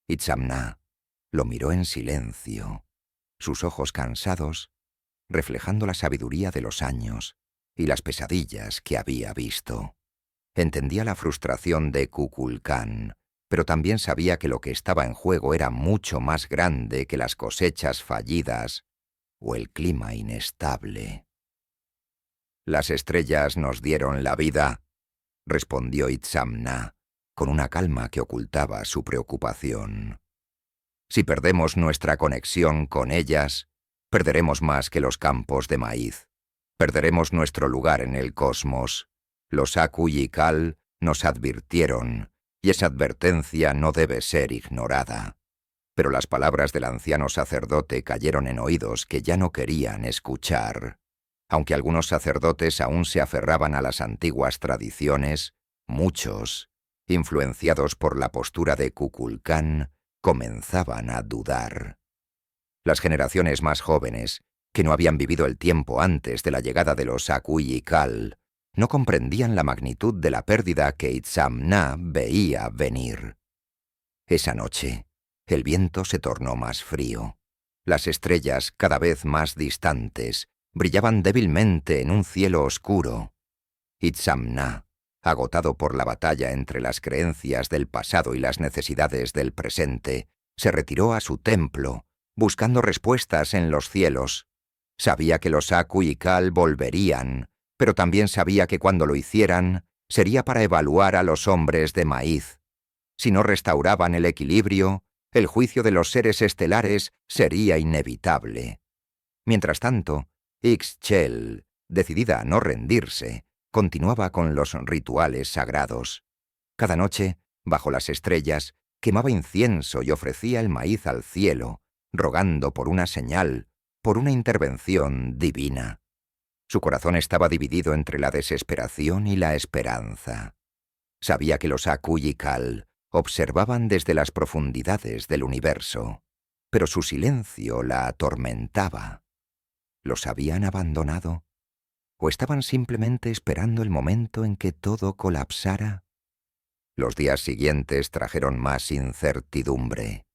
Itzamna lo miró en silencio, sus ojos cansados, reflejando la sabiduría de los años y las pesadillas que había visto. Entendía la frustración de Kukulcán, pero también sabía que lo que estaba en juego era mucho más grande que las cosechas fallidas o el clima inestable. «Las estrellas nos dieron la vida», respondió Itzamna, con una calma que ocultaba su preocupación. «Si perdemos nuestra conexión con ellas, perderemos más que los campos de maíz. Perderemos nuestro lugar en el cosmos. Los Aku y Kal nos advirtieron, y esa advertencia no debe ser ignorada». Pero las palabras del anciano sacerdote cayeron en oídos que ya no querían escuchar. Aunque algunos sacerdotes aún se aferraban a las antiguas tradiciones, muchos, influenciados por la postura de Kukulcán, comenzaban a dudar. Las generaciones más jóvenes, que no habían vivido el tiempo antes de la llegada de los Aku y Kal, no comprendían la magnitud de la pérdida que Itzamna veía venir. Esa noche, el viento se tornó más frío. Las estrellas, cada vez más distantes, brillaban débilmente en un cielo oscuro. Itzamna, agotado por la batalla entre las creencias del pasado y las necesidades del presente, se retiró a su templo, buscando respuestas en los cielos. Sabía que los Aku y Kal volverían, pero también sabía que cuando lo hicieran, sería para evaluar a los hombres de maíz. Si no restauraban el equilibrio, el juicio de los seres estelares sería inevitable. Mientras tanto, Ixchel, decidida a no rendirse, continuaba con los rituales sagrados. Cada noche, bajo las estrellas, quemaba incienso y ofrecía el maíz al cielo, rogando por una señal, por una intervención divina. Su corazón estaba dividido entre la desesperación y la esperanza. Sabía que los Aku y Kal observaban desde las profundidades del universo, pero su silencio la atormentaba. ¿Los habían abandonado? ¿O estaban simplemente esperando el momento en que todo colapsara? Los días siguientes trajeron más incertidumbre.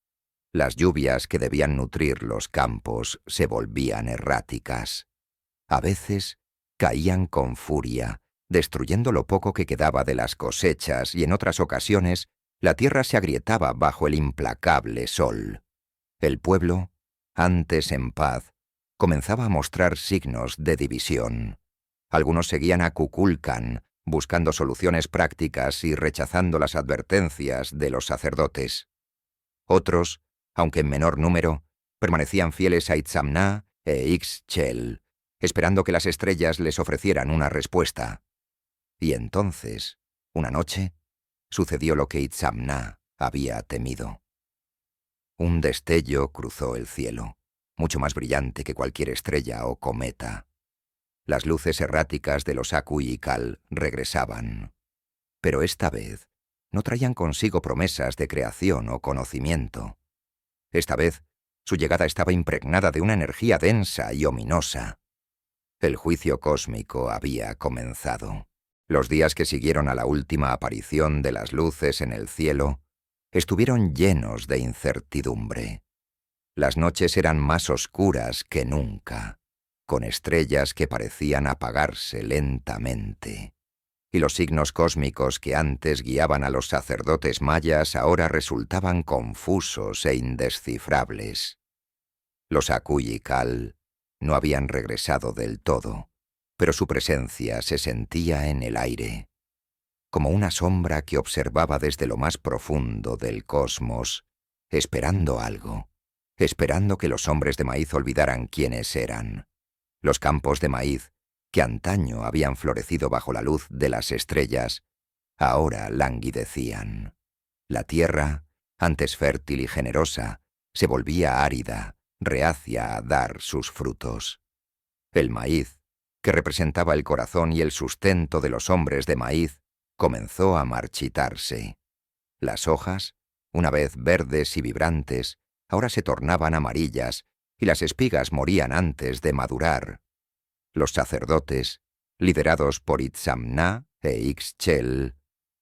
Las lluvias que debían nutrir los campos se volvían erráticas. A veces caían con furia, destruyendo lo poco que quedaba de las cosechas, y en otras ocasiones la tierra se agrietaba bajo el implacable sol. El pueblo, antes en paz, comenzaba a mostrar signos de división. Algunos seguían a Kukulcán, buscando soluciones prácticas y rechazando las advertencias de los sacerdotes. Otros, aunque en menor número, permanecían fieles a Itzamna e Ixchel, esperando que las estrellas les ofrecieran una respuesta. Y entonces, una noche, sucedió lo que Itzamna había temido. Un destello cruzó el cielo, mucho más brillante que cualquier estrella o cometa. Las luces erráticas de los Aku y Kal regresaban, pero esta vez no traían consigo promesas de creación o conocimiento. Esta vez, su llegada estaba impregnada de una energía densa y ominosa. El juicio cósmico había comenzado. Los días que siguieron a la última aparición de las luces en el cielo estuvieron llenos de incertidumbre. Las noches eran más oscuras que nunca, con estrellas que parecían apagarse lentamente. Y los signos cósmicos que antes guiaban a los sacerdotes mayas ahora resultaban confusos e indescifrables. Los Aku y Kal no habían regresado del todo, pero su presencia se sentía en el aire, como una sombra que observaba desde lo más profundo del cosmos, esperando algo, esperando que los hombres de maíz olvidaran quiénes eran. Los campos de maíz, que antaño habían florecido bajo la luz de las estrellas, ahora languidecían. La tierra, antes fértil y generosa, se volvía árida, reacia a dar sus frutos. El maíz, que representaba el corazón y el sustento de los hombres de maíz, comenzó a marchitarse. Las hojas, una vez verdes y vibrantes, ahora se tornaban amarillas, y las espigas morían antes de madurar. Los sacerdotes, liderados por Itzamna e Ixchel,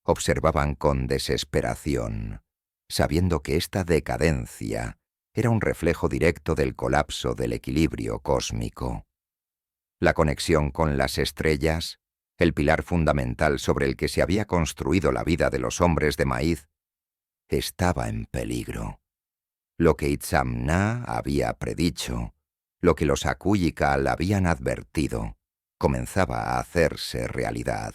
observaban con desesperación, sabiendo que esta decadencia era un reflejo directo del colapso del equilibrio cósmico. La conexión con las estrellas, el pilar fundamental sobre el que se había construido la vida de los hombres de maíz, estaba en peligro. Lo que Itzamna había predicho, lo que los Akuyikal habían advertido, comenzaba a hacerse realidad.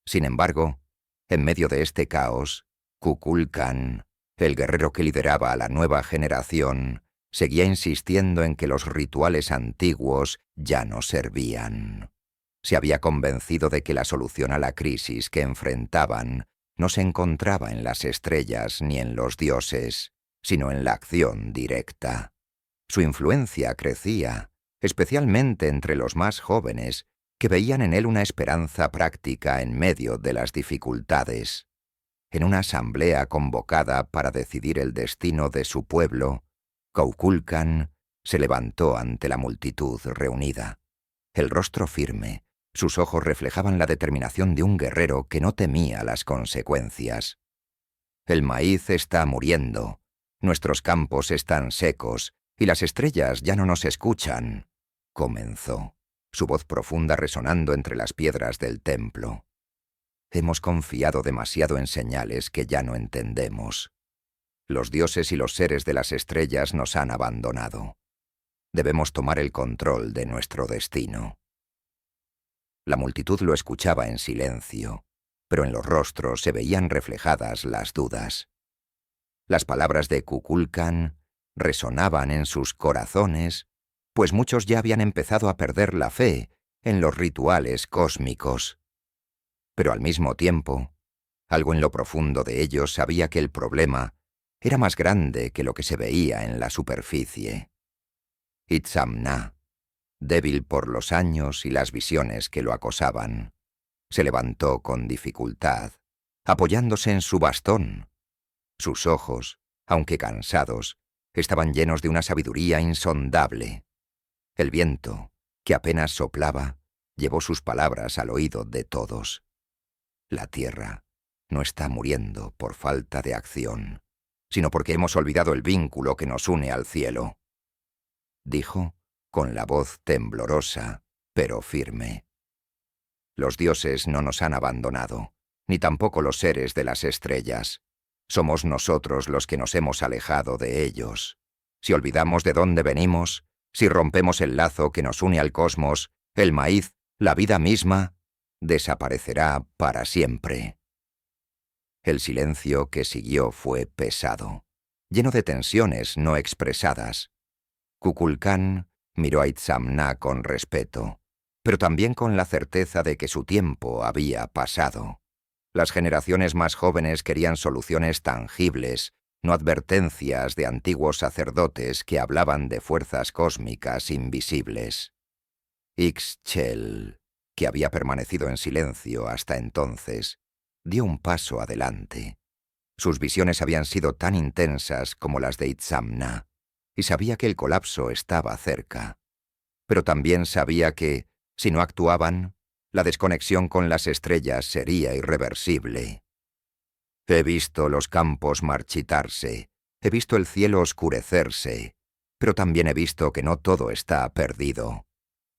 Sin embargo, en medio de este caos, Kukulkan, el guerrero que lideraba a la nueva generación, seguía insistiendo en que los rituales antiguos ya no servían. Se había convencido de que la solución a la crisis que enfrentaban no se encontraba en las estrellas ni en los dioses, sino en la acción directa. Su influencia crecía, especialmente entre los más jóvenes, que veían en él una esperanza práctica en medio de las dificultades. En una asamblea convocada para decidir el destino de su pueblo, Kukulkan se levantó ante la multitud reunida. El rostro firme, sus ojos reflejaban la determinación de un guerrero que no temía las consecuencias. El maíz está muriendo, nuestros campos están secos y las estrellas ya no nos escuchan, comenzó, su voz profunda resonando entre las piedras del templo. Hemos confiado demasiado en señales que ya no entendemos. Los dioses y los seres de las estrellas nos han abandonado. Debemos tomar el control de nuestro destino. La multitud lo escuchaba en silencio, pero en los rostros se veían reflejadas las dudas. Las palabras de Kukulkan resonaban en sus corazones, pues muchos ya habían empezado a perder la fe en los rituales cósmicos. Pero al mismo tiempo, algo en lo profundo de ellos sabía que el problema era más grande que lo que se veía en la superficie. Itzamna, débil por los años y las visiones que lo acosaban, se levantó con dificultad, apoyándose en su bastón. Sus ojos, aunque cansados, estaban llenos de una sabiduría insondable. El viento, que apenas soplaba, llevó sus palabras al oído de todos. La tierra no está muriendo por falta de acción, sino porque hemos olvidado el vínculo que nos une al cielo, dijo con la voz temblorosa, pero firme. Los dioses no nos han abandonado, ni tampoco los seres de las estrellas. Somos nosotros los que nos hemos alejado de ellos. Si olvidamos de dónde venimos, si rompemos el lazo que nos une al cosmos, el maíz, la vida misma, desaparecerá para siempre. El silencio que siguió fue pesado, lleno de tensiones no expresadas. Kukulkan miró a Itzamna con respeto, pero también con la certeza de que su tiempo había pasado. Las generaciones más jóvenes querían soluciones tangibles, no advertencias de antiguos sacerdotes que hablaban de fuerzas cósmicas invisibles. Ixchel, que había permanecido en silencio hasta entonces, dio un paso adelante. Sus visiones habían sido tan intensas como las de Itzamna, y sabía que el colapso estaba cerca. Pero también sabía que, si no actuaban, la desconexión con las estrellas sería irreversible. He visto los campos marchitarse, he visto el cielo oscurecerse, pero también he visto que no todo está perdido,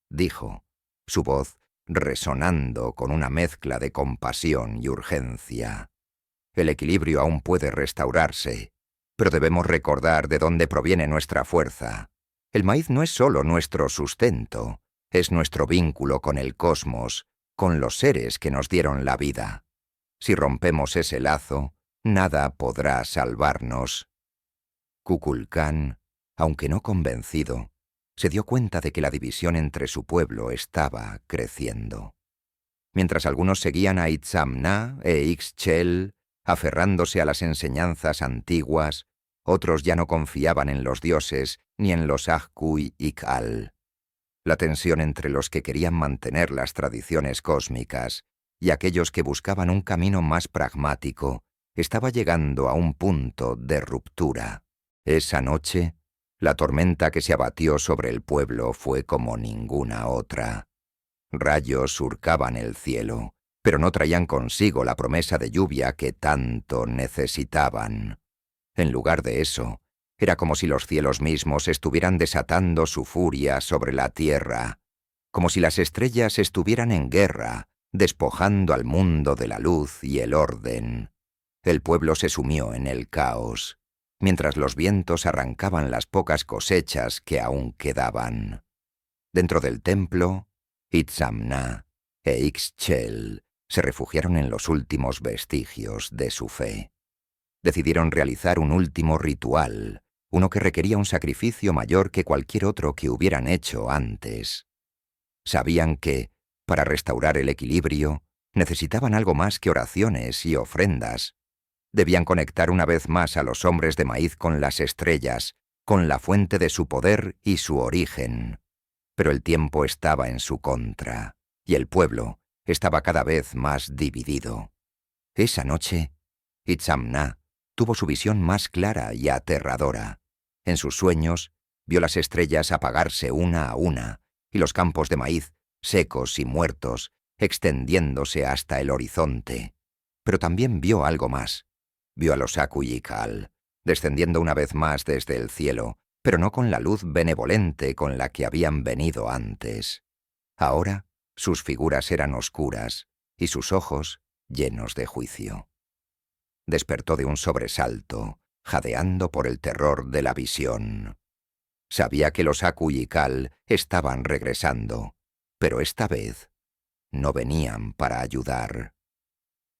dijo, su voz resonando con una mezcla de compasión y urgencia. El equilibrio aún puede restaurarse, pero debemos recordar de dónde proviene nuestra fuerza. El maíz no es solo nuestro sustento, es nuestro vínculo con el cosmos, con los seres que nos dieron la vida. Si rompemos ese lazo, nada podrá salvarnos. Kukulkan, aunque no convencido, se dio cuenta de que la división entre su pueblo estaba creciendo. Mientras algunos seguían a Itzamna e Ixchel, aferrándose a las enseñanzas antiguas, otros ya no confiaban en los dioses ni en los Akuyikal. La tensión entre los que querían mantener las tradiciones cósmicas y aquellos que buscaban un camino más pragmático estaba llegando a un punto de ruptura. Esa noche, La tormenta que se abatió sobre el pueblo fue como ninguna otra. Rayos surcaban el cielo, pero no traían consigo la promesa de lluvia que tanto necesitaban. En lugar de eso, era como si los cielos mismos estuvieran desatando su furia sobre la tierra, como si las estrellas estuvieran en guerra, despojando al mundo de la luz y el orden. El pueblo se sumió en el caos, mientras los vientos arrancaban las pocas cosechas que aún quedaban. Dentro del templo, Itzamna e Ixchel se refugiaron en los últimos vestigios de su fe. Decidieron realizar un último ritual, uno que requería un sacrificio mayor que cualquier otro que hubieran hecho antes. Sabían que, para restaurar el equilibrio, necesitaban algo más que oraciones y ofrendas. Debían conectar una vez más a los hombres de maíz con las estrellas, con la fuente de su poder y su origen. Pero el tiempo estaba en su contra, y el pueblo estaba cada vez más dividido. Esa noche, Itzamna tuvo su visión más clara y aterradora. En sus sueños, vio las estrellas apagarse una a una, y los campos de maíz, secos y muertos, extendiéndose hasta el horizonte. Pero también vio algo más. Vio a los Akuyikal, descendiendo una vez más desde el cielo, pero no con la luz benevolente con la que habían venido antes. Ahora, sus figuras eran oscuras, y sus ojos llenos de juicio. Despertó de un sobresalto, jadeando por el terror de la visión. Sabía que los Akuyikal estaban regresando, pero esta vez no venían para ayudar.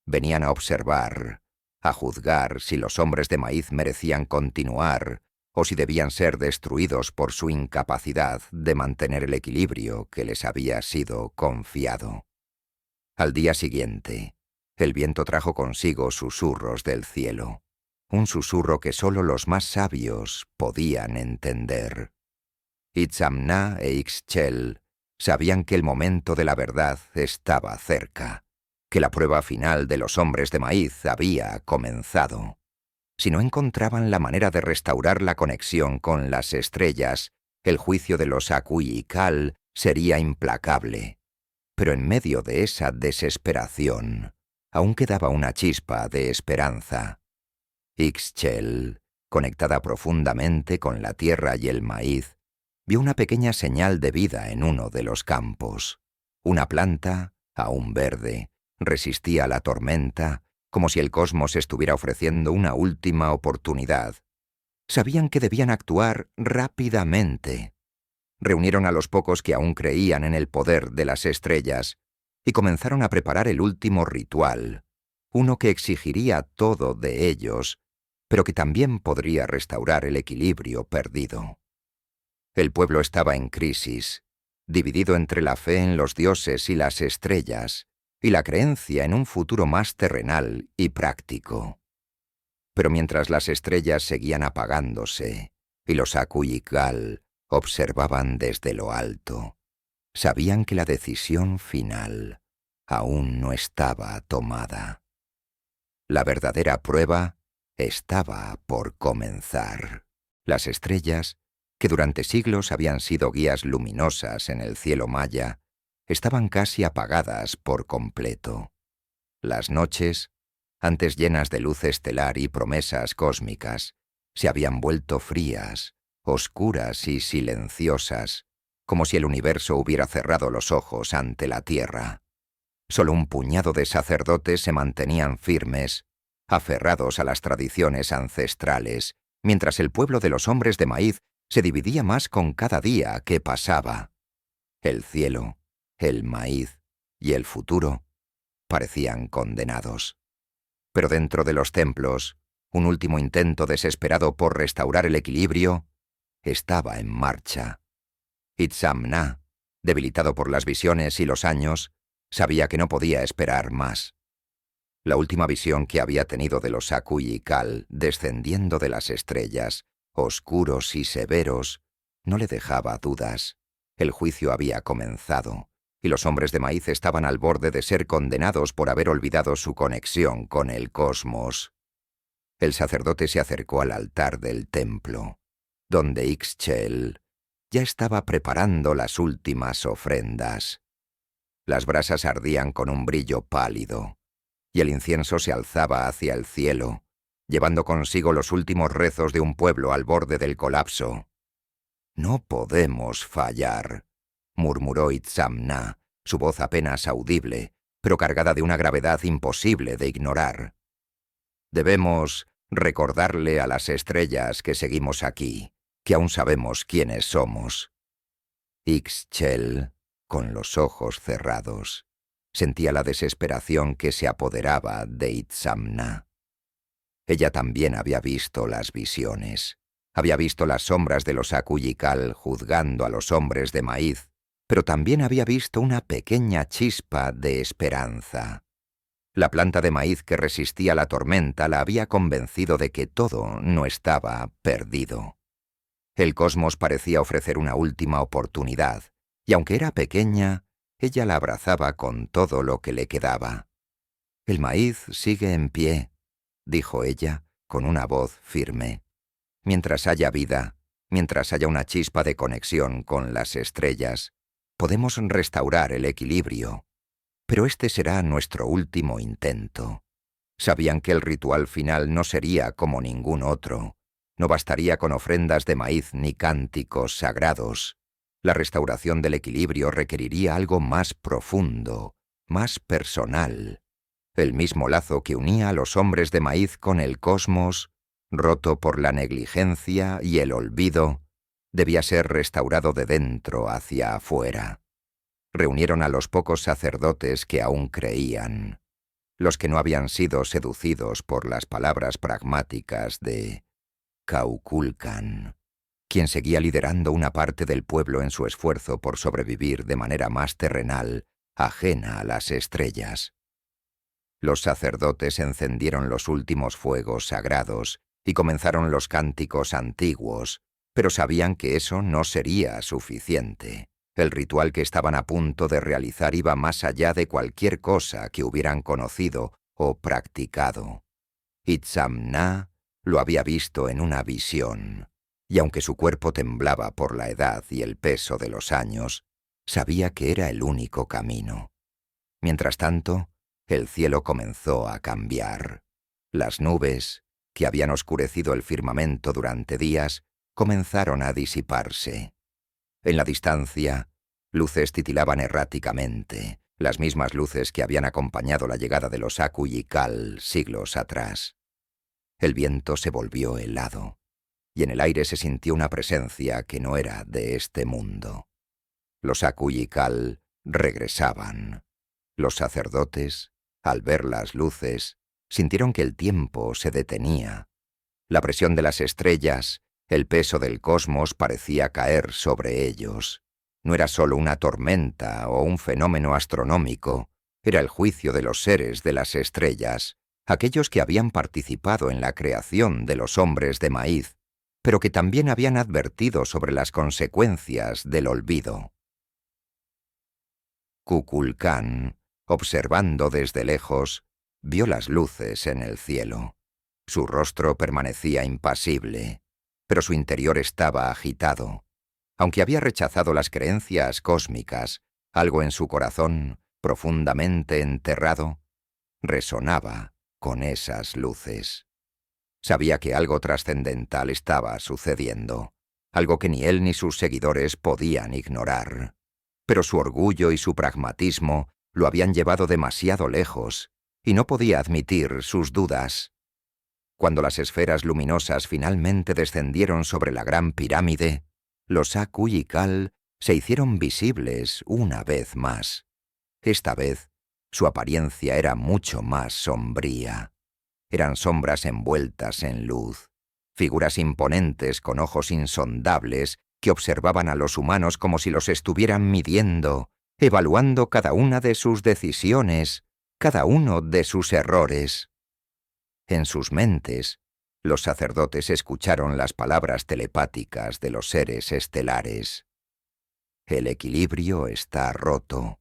Venían a observar, a juzgar si los hombres de maíz merecían continuar o si debían ser destruidos por su incapacidad de mantener el equilibrio que les había sido confiado. Al día siguiente, el viento trajo consigo susurros del cielo, un susurro que solo los más sabios podían entender. Itzamna e Ixchel sabían que el momento de la verdad estaba cerca, que la prueba final de los hombres de maíz había comenzado. Si no encontraban la manera de restaurar la conexión con las estrellas, el juicio de los Akuyikal sería implacable. Pero en medio de esa desesperación, aún quedaba una chispa de esperanza. Ixchel, conectada profundamente con la tierra y el maíz, vio una pequeña señal de vida en uno de los campos. Una planta, aún verde, resistía a la tormenta, como si el cosmos estuviera ofreciendo una última oportunidad. Sabían que debían actuar rápidamente. Reunieron a los pocos que aún creían en el poder de las estrellas y comenzaron a preparar el último ritual, uno que exigiría todo de ellos, pero que también podría restaurar el equilibrio perdido. El pueblo estaba en crisis, dividido entre la fe en los dioses y las estrellas, y la creencia en un futuro más terrenal y práctico. Pero mientras las estrellas seguían apagándose y los Akuyikal observaban desde lo alto, sabían que la decisión final aún no estaba tomada. La verdadera prueba estaba por comenzar. Las estrellas, que durante siglos habían sido guías luminosas en el cielo maya, estaban casi apagadas por completo. Las noches, antes llenas de luz estelar y promesas cósmicas, se habían vuelto frías, oscuras y silenciosas, como si el universo hubiera cerrado los ojos ante la tierra. Solo un puñado de sacerdotes se mantenían firmes, aferrados a las tradiciones ancestrales, mientras el pueblo de los hombres de maíz se dividía más con cada día que pasaba. El cielo, el maíz y el futuro parecían condenados. Pero dentro de los templos, un último intento desesperado por restaurar el equilibrio estaba en marcha. Itzamna, debilitado por las visiones y los años, sabía que no podía esperar más. La última visión que había tenido de los Akuyikal descendiendo de las estrellas, oscuros y severos, no le dejaba dudas. El juicio había comenzado, y los hombres de maíz estaban al borde de ser condenados por haber olvidado su conexión con el cosmos. El sacerdote se acercó al altar del templo. donde Ixchel ya estaba preparando las últimas ofrendas. Las brasas ardían con un brillo pálido, y el incienso se alzaba hacia el cielo, llevando consigo los últimos rezos de un pueblo al borde del colapso. «No podemos fallar», murmuró Itzamna, su voz apenas audible, pero cargada de una gravedad imposible de ignorar. «Debemos recordarle a las estrellas que seguimos aquí, que aún sabemos quiénes somos». Ixchel, con los ojos cerrados, sentía la desesperación que se apoderaba de Itzamna. Ella también había visto las visiones. Había visto las sombras de los Akuyikal juzgando a los hombres de maíz, pero también había visto una pequeña chispa de esperanza. La planta de maíz que resistía la tormenta la había convencido de que todo no estaba perdido. El cosmos parecía ofrecer una última oportunidad, y aunque era pequeña, ella la abrazaba con todo lo que le quedaba. «El maíz sigue en pie», dijo ella con una voz firme. «Mientras haya vida, mientras haya una chispa de conexión con las estrellas, podemos restaurar el equilibrio. Pero este será nuestro último intento». Sabían que el ritual final no sería como ningún otro. No bastaría con ofrendas de maíz ni cánticos sagrados. La restauración del equilibrio requeriría algo más profundo, más personal. El mismo lazo que unía a los hombres de maíz con el cosmos, roto por la negligencia y el olvido, debía ser restaurado de dentro hacia afuera. Reunieron a los pocos sacerdotes que aún creían, los que no habían sido seducidos por las palabras pragmáticas de Kukulkan, quien seguía liderando una parte del pueblo en su esfuerzo por sobrevivir de manera más terrenal, ajena a las estrellas. Los sacerdotes encendieron los últimos fuegos sagrados y comenzaron los cánticos antiguos, pero sabían que eso no sería suficiente. El ritual que estaban a punto de realizar iba más allá de cualquier cosa que hubieran conocido o practicado. Itzamna lo había visto en una visión, y aunque su cuerpo temblaba por la edad y el peso de los años, sabía que era el único camino. Mientras tanto, el cielo comenzó a cambiar. Las nubes, que habían oscurecido el firmamento durante días, comenzaron a disiparse. En la distancia, luces titilaban erráticamente, las mismas luces que habían acompañado la llegada de los Akuyikal siglos atrás. El viento se volvió helado, y en el aire se sintió una presencia que no era de este mundo. Los Akuyikal regresaban. Los sacerdotes, al ver las luces, sintieron que el tiempo se detenía. La presión de las estrellas, el peso del cosmos parecía caer sobre ellos. No era solo una tormenta o un fenómeno astronómico, era el juicio de los seres de las estrellas, aquellos que habían participado en la creación de los hombres de maíz, pero que también habían advertido sobre las consecuencias del olvido. Kukulkan, observando desde lejos, vio las luces en el cielo. Su rostro permanecía impasible, pero su interior estaba agitado. Aunque había rechazado las creencias cósmicas, algo en su corazón, profundamente enterrado, resonaba con esas luces. Sabía que algo trascendental estaba sucediendo, algo que ni él ni sus seguidores podían ignorar. Pero su orgullo y su pragmatismo lo habían llevado demasiado lejos, y no podía admitir sus dudas. Cuando las esferas luminosas finalmente descendieron sobre la gran pirámide, los Akuyikal se hicieron visibles una vez más. Esta vez, su apariencia era mucho más sombría. Eran sombras envueltas en luz, figuras imponentes con ojos insondables que observaban a los humanos como si los estuvieran midiendo, evaluando cada una de sus decisiones, cada uno de sus errores. En sus mentes, los sacerdotes escucharon las palabras telepáticas de los seres estelares. El equilibrio está roto.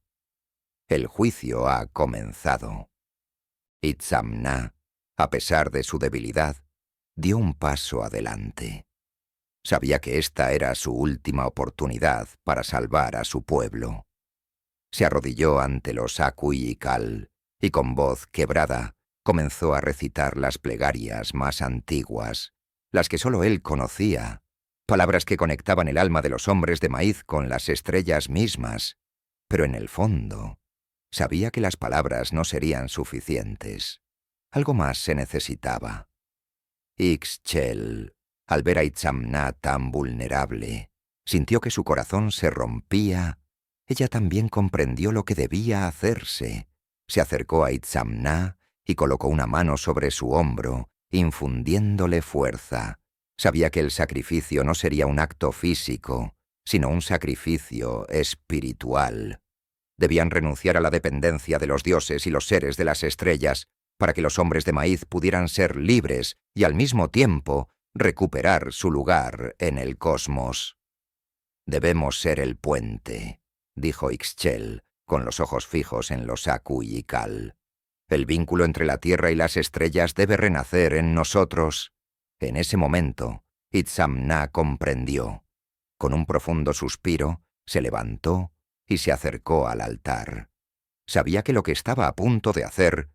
El juicio ha comenzado. Itzamna, a pesar de su debilidad, dio un paso adelante. Sabía que esta era su última oportunidad para salvar a su pueblo. Se arrodilló ante los Akui y Kal y con voz quebrada comenzó a recitar las plegarias más antiguas, las que solo él conocía, palabras que conectaban el alma de los hombres de maíz con las estrellas mismas, pero en el fondo sabía que las palabras no serían suficientes. Algo más se necesitaba. Ixchel, al ver a Itzamná tan vulnerable, sintió que su corazón se rompía. Ella también comprendió lo que debía hacerse. Se acercó a Itzamná y colocó una mano sobre su hombro, infundiéndole fuerza. Sabía que el sacrificio no sería un acto físico, sino un sacrificio espiritual. Debían renunciar a la dependencia de los dioses y los seres de las estrellas para que los hombres de maíz pudieran ser libres y al mismo tiempo recuperar su lugar en el cosmos. «Debemos ser el puente», dijo Ixchel, con los ojos fijos en los Akui y Kal. «El vínculo entre la tierra y las estrellas debe renacer en nosotros». En ese momento, Itzamná comprendió. Con un profundo suspiro, se levantó y se acercó al altar. Sabía que lo que estaba a punto de hacer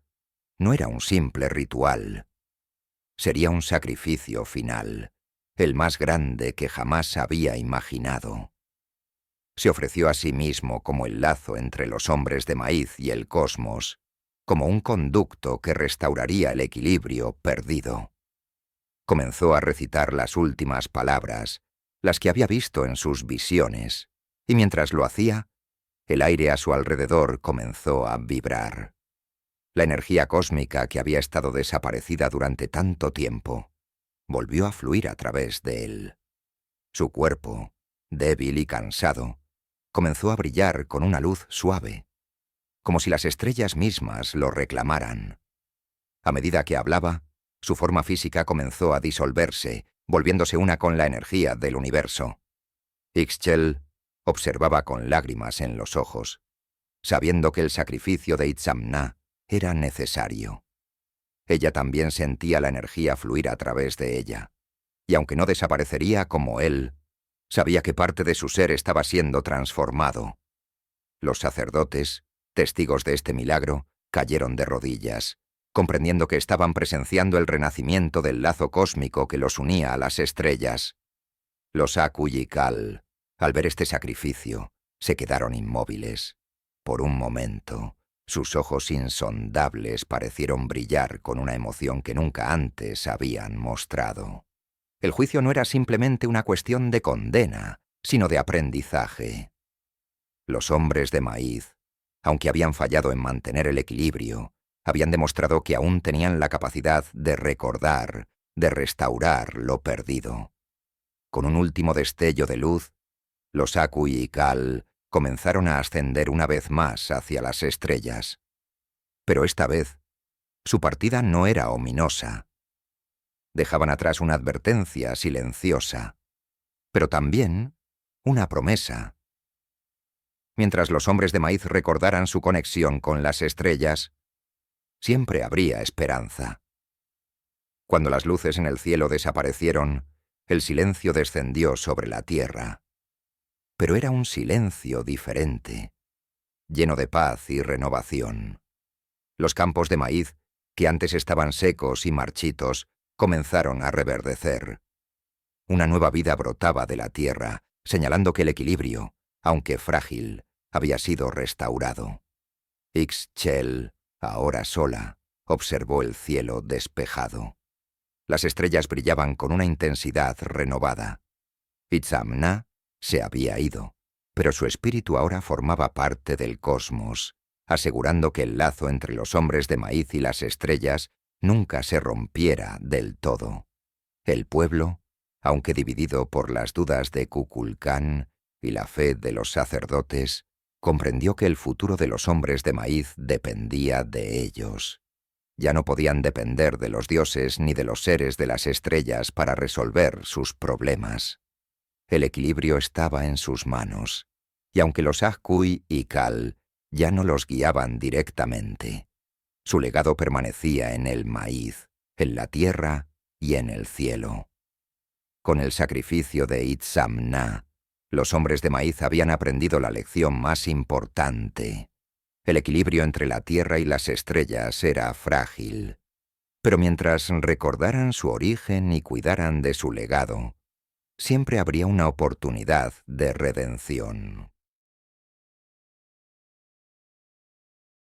no era un simple ritual. Sería un sacrificio final, el más grande que jamás había imaginado. Se ofreció a sí mismo como el lazo entre los hombres de maíz y el cosmos, como un conducto que restauraría el equilibrio perdido. Comenzó a recitar las últimas palabras, las que había visto en sus visiones, y mientras lo hacía, el aire a su alrededor comenzó a vibrar. La energía cósmica que había estado desaparecida durante tanto tiempo volvió a fluir a través de él. Su cuerpo, débil y cansado, comenzó a brillar con una luz suave, como si las estrellas mismas lo reclamaran. A medida que hablaba, su forma física comenzó a disolverse, volviéndose una con la energía del universo. Ixchel observaba con lágrimas en los ojos, sabiendo que el sacrificio de Itzamná era necesario. Ella también sentía la energía fluir a través de ella, y aunque no desaparecería como él, sabía que parte de su ser estaba siendo transformado. Los sacerdotes, testigos de este milagro, cayeron de rodillas, comprendiendo que estaban presenciando el renacimiento del lazo cósmico que los unía a las estrellas. Los Akui y Kal, al ver este sacrificio, se quedaron inmóviles. Por un momento, sus ojos insondables parecieron brillar con una emoción que nunca antes habían mostrado. El juicio no era simplemente una cuestión de condena, sino de aprendizaje. Los hombres de maíz, aunque habían fallado en mantener el equilibrio, habían demostrado que aún tenían la capacidad de recordar, de restaurar lo perdido. Con un último destello de luz, los Akui y Kal comenzaron a ascender una vez más hacia las estrellas. Pero esta vez, su partida no era ominosa. Dejaban atrás una advertencia silenciosa, pero también una promesa. Mientras los hombres de maíz recordaran su conexión con las estrellas, siempre habría esperanza. Cuando las luces en el cielo desaparecieron, el silencio descendió sobre la tierra. Pero era un silencio diferente, lleno de paz y renovación. Los campos de maíz, que antes estaban secos y marchitos, comenzaron a reverdecer. Una nueva vida brotaba de la tierra, señalando que el equilibrio, aunque frágil, había sido restaurado. Ixchel, ahora sola, observó el cielo despejado. Las estrellas brillaban con una intensidad renovada. Itzamná se había ido, pero su espíritu ahora formaba parte del cosmos, asegurando que el lazo entre los hombres de maíz y las estrellas nunca se rompiera del todo. El pueblo, aunque dividido por las dudas de Kukulcán y la fe de los sacerdotes, comprendió que el futuro de los hombres de maíz dependía de ellos. Ya no podían depender de los dioses ni de los seres de las estrellas para resolver sus problemas. El equilibrio estaba en sus manos, y aunque los Akui y Kal ya no los guiaban directamente, su legado permanecía en el maíz, en la tierra y en el cielo. Con el sacrificio de Itzamna, los hombres de maíz habían aprendido la lección más importante. El equilibrio entre la tierra y las estrellas era frágil. Pero mientras recordaran su origen y cuidaran de su legado, siempre habría una oportunidad de redención.